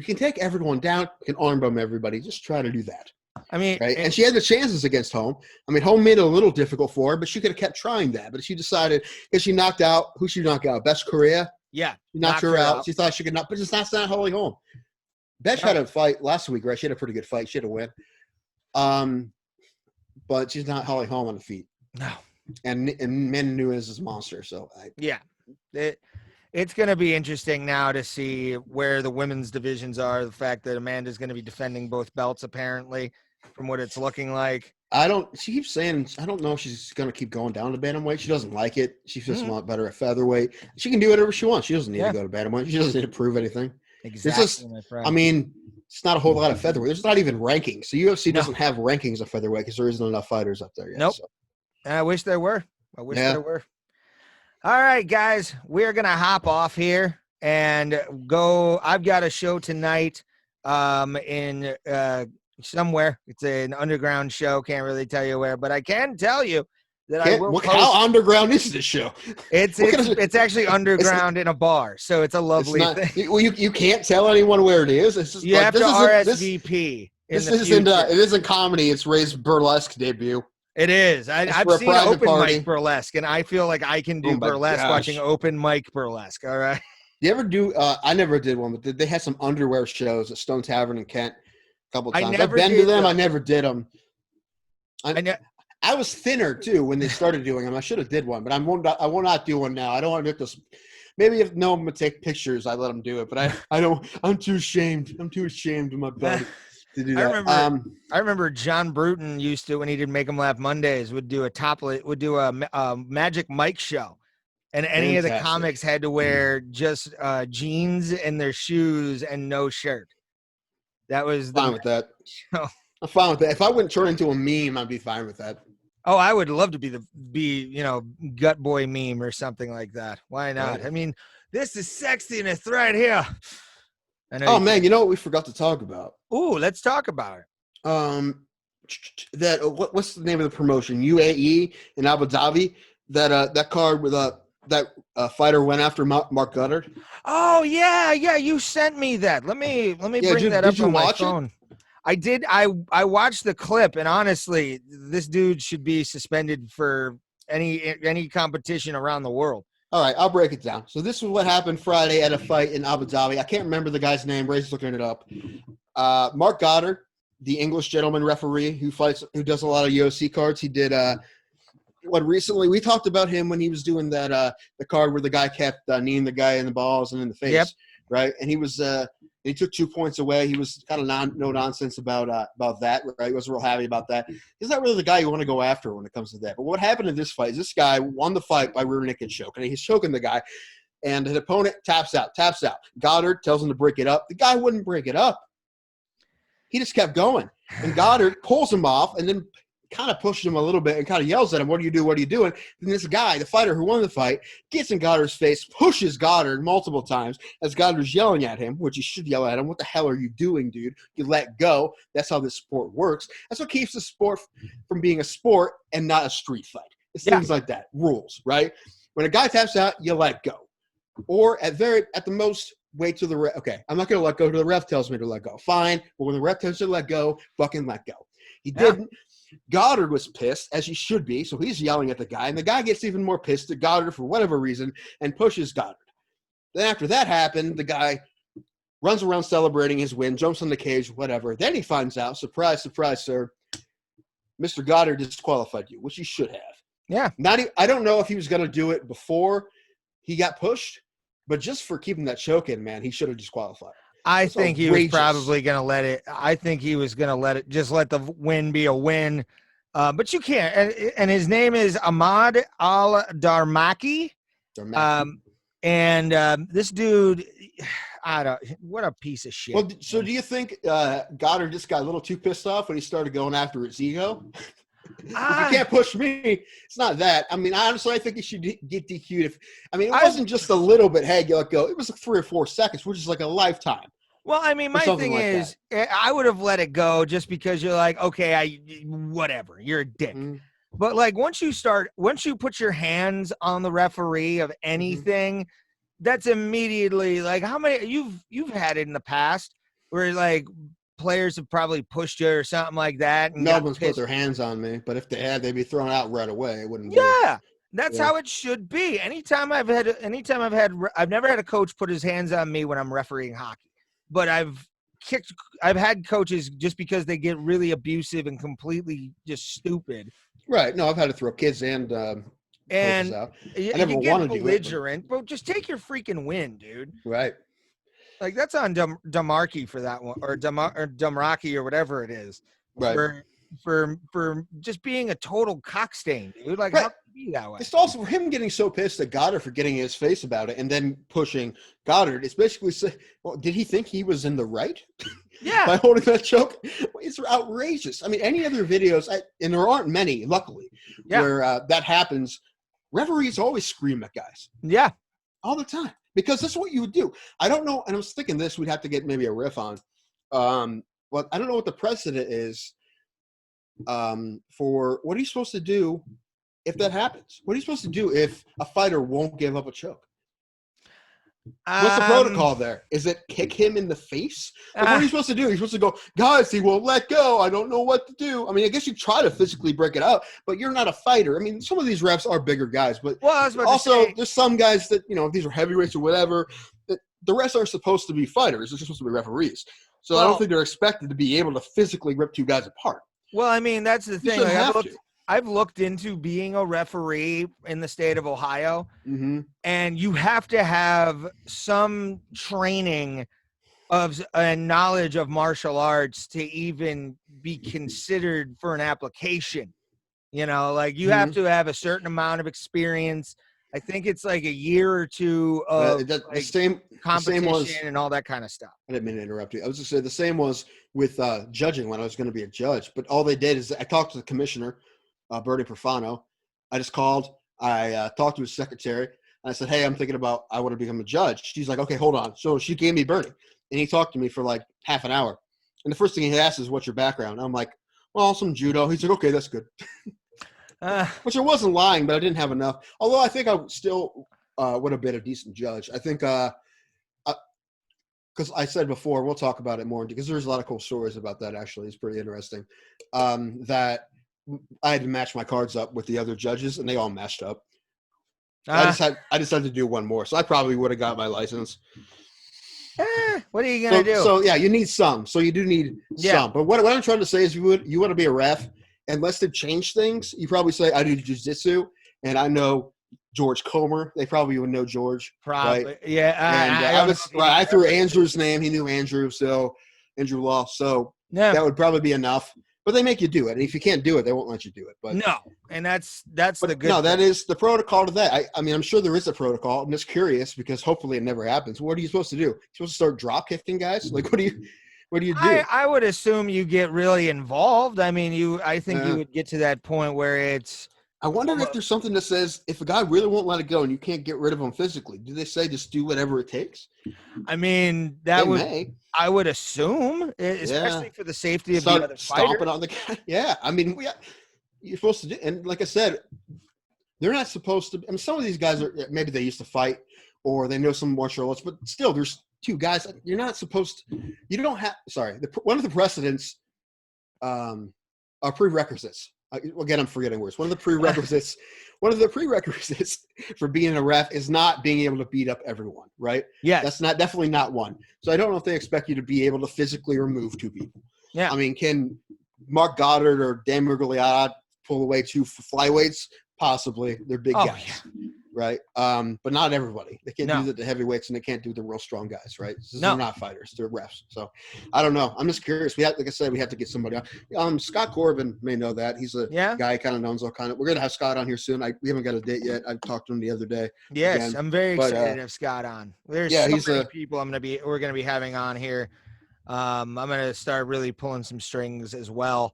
can take everyone down, you can arm bomb everybody. Just try to do that. I mean, right? And she had the chances against Holm. I mean, Holm made it a little difficult for her, but she could have kept trying that. But she decided because she knocked out who she knocked out, Best Korea. Yeah, she knocked her out. She thought she could not, but it's not Holly Holm. Besh had a fight last week, right? She had a pretty good fight. She had a win. But she's not Holly Holm on the feet. No. And Amanda Nunes is a monster. So It's going to be interesting now to see where the women's divisions are. The fact that Amanda's going to be defending both belts, apparently, from what it's looking like. She keeps saying, I don't know if she's going to keep going down to bantamweight. She doesn't like it. She feels a lot better at featherweight. She can do whatever she wants. She doesn't need to go to bantamweight. She doesn't need to prove anything. Exactly, my friend. I mean, it's not a whole lot of featherweight. There's not even rankings. So UFC doesn't have rankings of featherweight because there isn't enough fighters up there yet. Nope. So. I wish there were. There were. All right, guys, we're going to hop off here and go. I've got a show tonight in somewhere. It's an underground show. Can't really tell you where, but I can tell you that I will post. How underground is this show? It's actually underground in a bar, so it's a lovely thing. Well, you can't tell anyone where it is. It's just you have to RSVP. It isn't comedy. It's Ray's burlesque debut. It is. I've seen open mic burlesque, and I feel like I can do burlesque watching open mic burlesque. All right. You ever do? I never did one, but they had some underwear shows at Stone Tavern in Kent a couple times. I've been to them. I never did them. I was thinner too when they started doing them. I should have did one, but I will not do one now. I don't want to get this. Maybe if no one would take pictures, I let them do it. But I don't. I'm too ashamed. I'm too ashamed of my body. To do that. I remember John Bruton used to, when he did Make 'em Laugh Mondays, would do a Magic Mike show, and any of the comics had to wear just jeans and their shoes and no shirt. That was fine with that. I'm fine with that. If I wouldn't turn into a meme, I'd be fine with that. Oh, I would love to be gut boy meme or something like that. Why not? Right. I mean, this is sexiness right here. Oh man, you know what we forgot to talk about? Ooh, let's talk about it. What's the name of the promotion? UAE in Abu Dhabi. That card with that fighter went after Mark Goddard. Oh yeah, you sent me that. Let me bring that up on my phone. I did. I watched the clip, and honestly, this dude should be suspended for any competition around the world. All right, I'll break it down. So this is what happened Friday at a fight in Abu Dhabi. I can't remember the guy's name. Ray's looking it up. Mark Goddard, the English gentleman referee who does a lot of UFC cards. He did recently. We talked about him when he was doing that the card where the guy kept kneeing the guy in the balls and in the face, right? And he took 2 points away. He was kind of no nonsense about that, right? He wasn't real happy about that. He's not really the guy you want to go after when it comes to that. But what happened in this fight is this guy won the fight by rear naked choke. And he's choking the guy, and the opponent taps out. Goddard tells him to break it up. The guy wouldn't break it up. He just kept going. And Goddard pulls him off and then kind of pushes him a little bit and kind of yells at him, "What do you do? What are you doing?" And this guy, the fighter who won the fight, gets in Goddard's face, pushes Goddard multiple times as Goddard's yelling at him, which he should yell at him. "What the hell are you doing, dude? You let go." That's how this sport works. That's what keeps the sport from being a sport and not a street fight. It's things like that. Rules, right? When a guy taps out, you let go. Or at the most, wait till the ref. Okay, I'm not going to let go till the ref tells me to let go. Fine. But when the ref tells you to let go, fucking let go. He didn't. Goddard was pissed, as he should be, so he's yelling at the guy, and the guy gets even more pissed at Goddard for whatever reason and pushes Goddard. Then after that happened, the guy runs around celebrating his win, jumps on the cage, whatever. Then he finds out, surprise, surprise, sir, Mr. Goddard disqualified you, which he should have. Yeah. I don't know if he was going to do it before he got pushed, but just for keeping that choke in, man, he should have disqualified. I think he was probably going to let it. I think he was going to let the win be a win. But you can't. And his name is Ahmad Al-Darmaki. This dude, what a piece of shit. Well, so do you think Goddard just got a little too pissed off when he started going after his ego? You can't push me. It's not that. I mean, honestly, I think he should get DQ'd. It wasn't just a little bit, hey, you let go. It was like 3 or 4 seconds, which is like a lifetime. Well, I mean, my thing is, I would have let it go just because you're like, okay, whatever, you're a dick. Mm-hmm. But like once you put your hands on the referee of anything, that's immediately like how many you've had it in the past where like players have probably pushed you or something like that. And no one's put their hands on me, but if they had, they'd be thrown out right away. It wouldn't. That's how it should be. I've never had a coach put his hands on me when I'm refereeing hockey, but I've had coaches just because they get really abusive and completely just stupid. Right. No, I've had to throw kids and coaches And out. you I never get wanted to do it, belligerent, but just take your freaking win, dude. right? Like that's on Damarki for that one, or Dumraki or whatever it is, Right. for just being a total cockstain, dude. Like Right. how could it be that way? It's also for him getting so pissed at Goddard for getting his face about it and then pushing Goddard. It's basically say, well, did he think he was in the right by Yeah, holding that choke? It's outrageous. I mean, any other videos, and there aren't many, luckily, where that happens. Referees always scream at guys yeah. all the time because that's what you would do. I don't know, and I was thinking this, we'd have to get maybe a riff on. Well, I don't know what the precedent is for what are you supposed to do if that happens. What are you supposed to do if a fighter won't give up a choke? What's the protocol there? Is it kick him in the face? Like, what are you supposed to do? You're supposed to go, guys, he won't let go. I don't know what to do. I mean, I guess you try to physically break it up, but you're not a fighter. I mean, some of these refs are bigger guys, but also there's some guys that, you know, these are heavyweights or whatever, that the refs aren't supposed to be fighters. They're supposed to be referees. So I don't think they're expected to be able to physically rip two guys apart. Well, I mean, that's the thing. Like, I've looked into being a referee in the state of Ohio, and you have to have some training and knowledge of martial arts to even be considered for an application. You know, like you have to have a certain amount of experience. I think it's like a year or two of competition and all that kind of stuff. I didn't mean to interrupt you. I was just saying the same was with judging when I was going to be a judge. But all they did is I talked to the commissioner, Bernie Profano. I just called. I talked to his secretary. And I said, hey, I'm thinking about I want to become a judge. She's like, okay, hold on. So she gave me Bernie. And he talked to me for like half an hour. And the first thing he asked is, what's your background? I'm like, well, some judo. He's like, okay, that's good. Which I wasn't lying, but I didn't have enough. Although I think I still would have been a decent judge. I think because I said before, we'll talk about it more because there's a lot of cool stories about that. Actually, it's pretty interesting. That I had to match my cards up with the other judges, and they all matched up. I just had to do one more, so I probably would have got my license. What are you gonna do? So yeah, you need some. So you do need some. But what I'm trying to say is, you want to be a ref. Unless they change things, you probably say, I do jiu-jitsu, and I know George Comer. They probably would know George. Probably. Right? Yeah. And I threw Andrew's name. He knew Andrew, so Andrew Law. So that would probably be enough. But they make you do it. And if you can't do it, they won't let you do it. But no. And that's the good No, thing. that is the protocol to that. I mean, I'm sure there is a protocol. I'm just curious because hopefully it never happens. What are you supposed to do? You're supposed to start drop kicking guys? Like, what do you do? I would assume you get really involved. I mean, I think you would get to that point where it's. I wonder if there's something that says if a guy really won't let it go and you can't get rid of him physically, do they say just do whatever it takes? I mean, I would assume, especially for the safety of the other stomping on the guy. Yeah, I mean, you're supposed to do, and like I said, they're not supposed to. I mean, some of these guys are maybe they used to fight or they know some martial arts, but still, there's two guys. You're not supposed to. You don't have. Sorry, one of the precedents are prerequisites. Again, I'm forgetting words. One of the prerequisites for being a ref is not being able to beat up everyone, right? Yeah. That's definitely not one. So I don't know if they expect you to be able to physically remove two people. Yeah. I mean, can Mark Goddard or Dan Murgliata pull away two flyweights? Possibly. They're big guys, right? But not everybody. They can't do the heavyweights and they can't do the real strong guys, right? They're not fighters. They're refs. So I don't know. I'm just curious. Like I said, we have to get somebody on. Scott Corbin may know that. He's a guy kind of knows all kind of. We're going to have Scott on here soon. We haven't got a date yet. I talked to him the other day. Yes, again. I'm very excited to have Scott on. There's so many people we're going to be having on here. I'm going to start really pulling some strings as well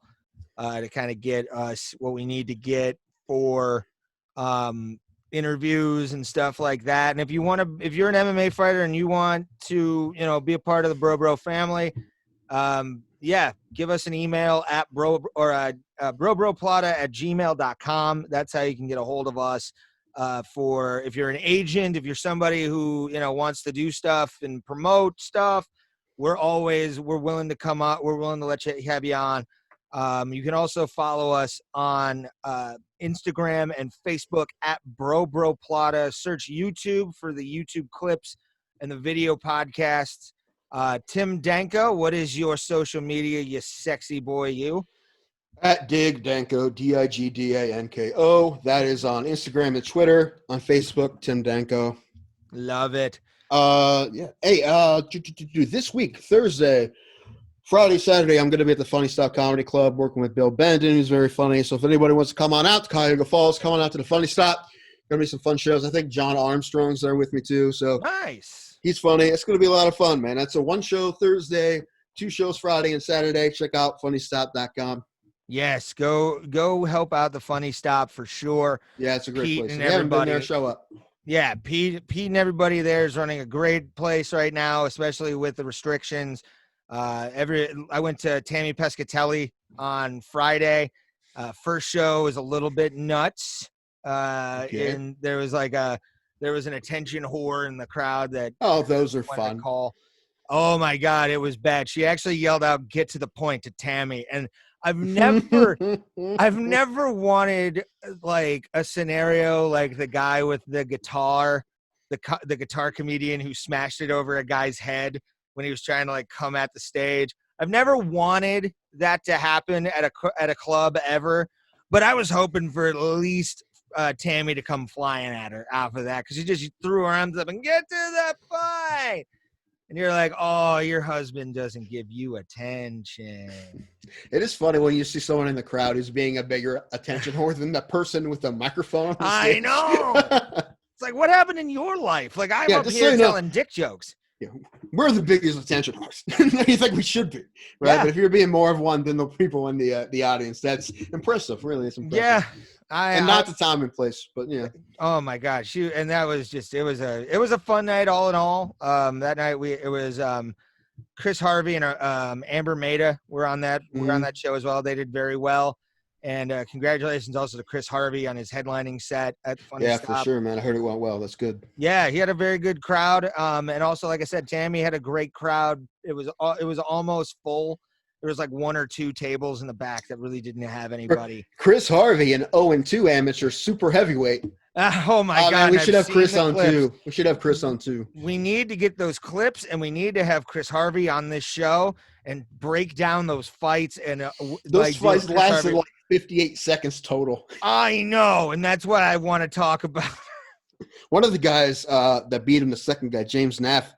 to kind of get us what we need to get for interviews and stuff like that. And if you're an MMA fighter and you want to, be a part of the Bro family, give us an email at broplata@gmail.com. That's how you can get a hold of us. For if you're an agent, if you're somebody who, wants to do stuff and promote stuff, we're willing to come up. We're willing to have you on. You can also follow us on Instagram and Facebook at Bro Plata. Search YouTube for the YouTube clips and the video podcasts. Tim Danko, what is your social media, you sexy boy, you? At Dig Danko, Digdanko. That is on Instagram and Twitter. On Facebook, Tim Danko. Love it. Yeah. Hey, this week, Thursday, Friday, Saturday, I'm going to be at the Funny Stop Comedy Club working with Bill Bendon, who's very funny. So if anybody wants to come on out to Cuyahoga Falls, come on out to the Funny Stop. Going to be some fun shows. I think John Armstrong's there with me too. So Nice. he's funny. It's going to be a lot of fun, man. That's a one show Thursday, 2 shows Friday and Saturday. Check out funnystop.com. Yes, go help out the Funny Stop for sure. Yeah, it's a great Pete place. and If you haven't been everybody. there, show up. Yeah, Pete and everybody there is running a great place right now, especially with the restrictions. I went to Tammy Pescatelli on Friday. First show was a little bit nuts. And there was an attention whore in the crowd that those are wanted to fun. call. Oh my God, it was bad. She actually yelled out, "Get to the point," to Tammy. And I've never wanted like a scenario like the guy with the guitar, the guitar comedian who smashed it over a guy's head when he was trying to like come at the stage. I've never wanted that to happen at a club ever, but I was hoping for at least Tammy to come flying at her off of that, because she just threw her arms up and "Get to the point." And you're like, oh, your husband doesn't give you attention. It is funny when you see someone in the crowd who's being a bigger attention whore than the person with the microphone. I know. It's like, what happened in your life? Like, I'm up here telling dick jokes. Yeah, we're the biggest attention whores. You think we should be, right? Yeah. But if you're being more of one than the people in the audience, that's impressive. Really, it's impressive. Yeah. And not the time and place, but yeah. Oh my gosh, and that was just it was a fun night all in all. That night it was Chris Harvey and Amber Maida were on that show as well. They did very well, and congratulations also to Chris Harvey on his headlining set at the Funny Stop. For sure, man. I heard it went well. That's good. Yeah, he had a very good crowd, and also like I said, Tammy had a great crowd. It was almost full. There was like 1 or 2 tables in the back that really didn't have anybody. Chris Harvey, an 0-2 amateur super heavyweight. Oh my God! Man, we should have Chris on too. We should have Chris on too. We need to get those clips, and we need to have Chris Harvey on this show and break down those fights. And those fights lasted like 58 seconds total. I know, and that's what I want to talk about. One of the guys that beat him, the second guy, James Naff,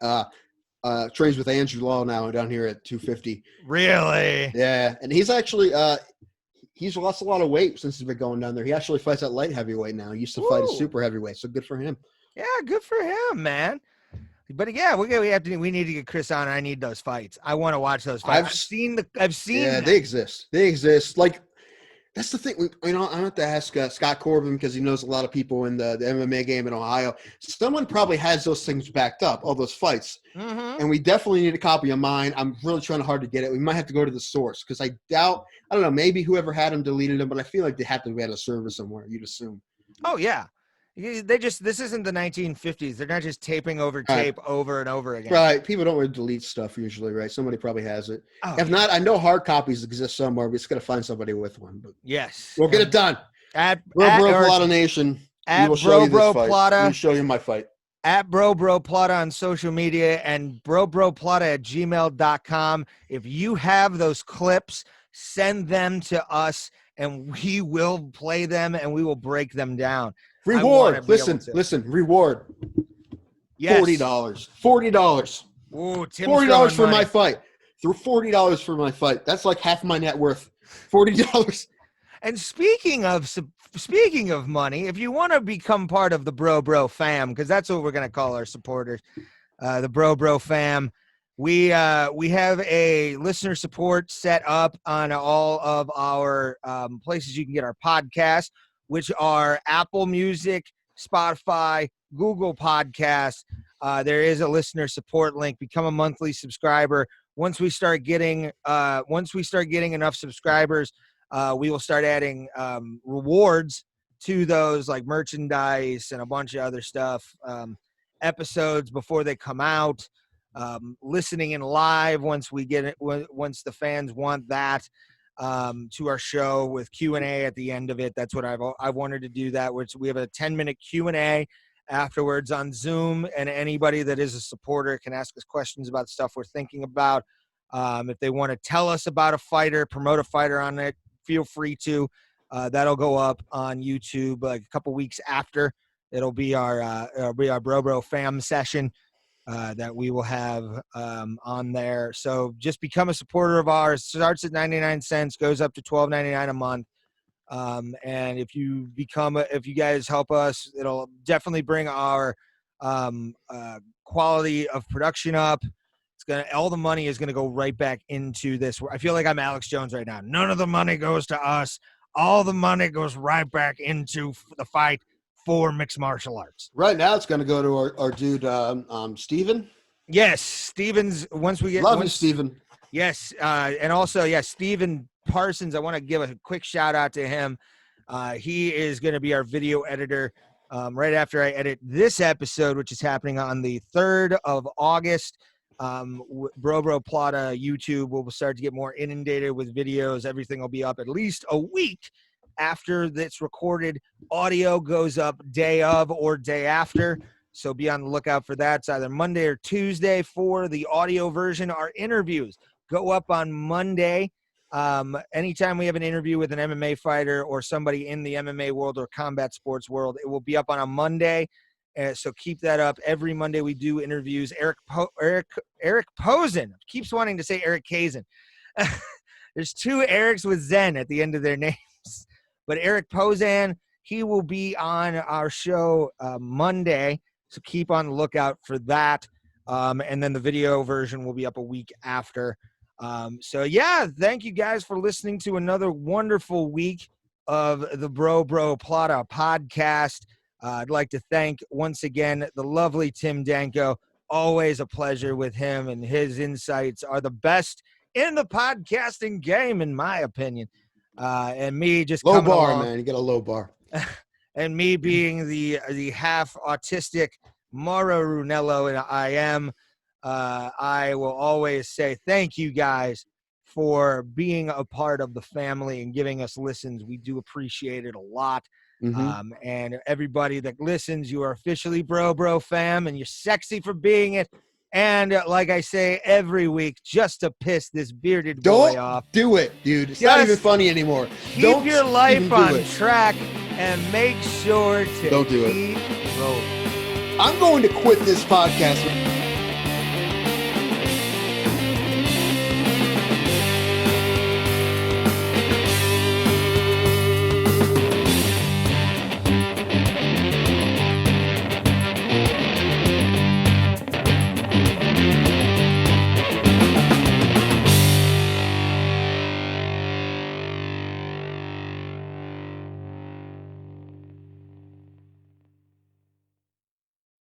trains with Andrew Law now down here at 250. Really? Yeah, and he's actually he's lost a lot of weight since he's been going down there. He actually fights at light heavyweight now. He used to fight at super heavyweight, so good for him. Yeah, good for him, man. But yeah, we need to get Chris on. I need those fights. I want to watch those fights. I've seen. Yeah, them. They exist. Like, that's the thing. I have to ask Scott Corbin, because he knows a lot of people in the MMA game in Ohio. Someone probably has those things backed up, all those fights. Mm-hmm. And we definitely need a copy of mine. I'm really trying hard to get it. We might have to go to the source, because I don't know, maybe whoever had them deleted them, but I feel like they have to be at a server somewhere, you'd assume. Oh, yeah. This isn't the 1950s. They're not just taping over tape over and over again. Right. People don't really delete stuff usually, right? Somebody probably has it. Oh, if not, I know hard copies exist somewhere. We just got to find somebody with one. But yes. We'll get it done. At Bro Plata Nation. At Bro Plata. We'll show you my fight. At Bro Plata on social media, and broplata@gmail.com. If you have those clips, send them to us, and we will play them, and we will break them down. Reward. Listen. Reward. Yes. $40. $40. Ooh, Tim's $40 for money. my fight. Through $40 for my fight. That's like half my net worth. $40. And speaking of money, if you want to become part of the Bro fam, because that's what we're going to call our supporters, the Bro fam, we have a listener support set up on all of our places you can get our podcast, which are Apple Music, Spotify, Google Podcasts. There is a listener support link. Become a monthly subscriber. Once we start getting enough subscribers, we will start adding rewards to those, like merchandise and a bunch of other stuff, episodes before they come out, listening in live once the fans want that, to our show with Q&A at the end of it. That's what I've wanted to do that, which we have a 10-minute Q&A afterwards on Zoom, and anybody that is a supporter can ask us questions about stuff we're thinking about. If they want to tell us about a fighter, promote a fighter on it, feel free to. That'll go up on YouTube like a couple weeks after. It'll be our Bro fam session that we will have on there. So just become a supporter of ours. Starts at 99 cents, goes up to $12.99 a month. And if you guys help us, it'll definitely bring our quality of production up. All the money is gonna go right back into this. I feel like I'm Alex Jones right now. None of the money goes to us. All the money goes right back into the fight for mixed martial arts. Right now, it's going to go to our dude, Steven. Yes, Steven's. Once we get Love you, Steven. Yes, and also, Steven Parsons. I want to give a quick shout out to him. He is going to be our video editor right after I edit this episode, which is happening on the 3rd of August. Bro Plata YouTube will start to get more inundated with videos. Everything will be up at least a week after that's recorded. Audio goes up day of or day after, so be on the lookout for that. It's either Monday or Tuesday for the audio version. Our interviews go up on Monday. Anytime we have an interview with an MMA fighter or somebody in the MMA world or combat sports world, it will be up on a Monday. So keep that up. Every Monday we do interviews. Eric Posen keeps wanting to say Eric Kazin. There's 2 Erics with Zen at the end of their names. But Eric Posen, he will be on our show Monday. So keep on the lookout for that. And then the video version will be up a week after. Thank you guys for listening to another wonderful week of the Bro Plata podcast. I'd like to thank once again the lovely Tim Danko. Always a pleasure with him, and his insights are the best in the podcasting game, in my opinion. And me just low coming bar, along, man. You got a low bar. and me being the half autistic Mauro Runello, and I will always say thank you guys for being a part of the family and giving us listens. We do appreciate it a lot. Mm-hmm. And everybody that listens, you are officially Bro fam, and you're sexy for being it. And like I say every week, just to piss this bearded boy off. Don't do it, dude. It's not even funny anymore. Keep your life on track and make sure to Don't do it. keep rolling. I'm going to quit this podcast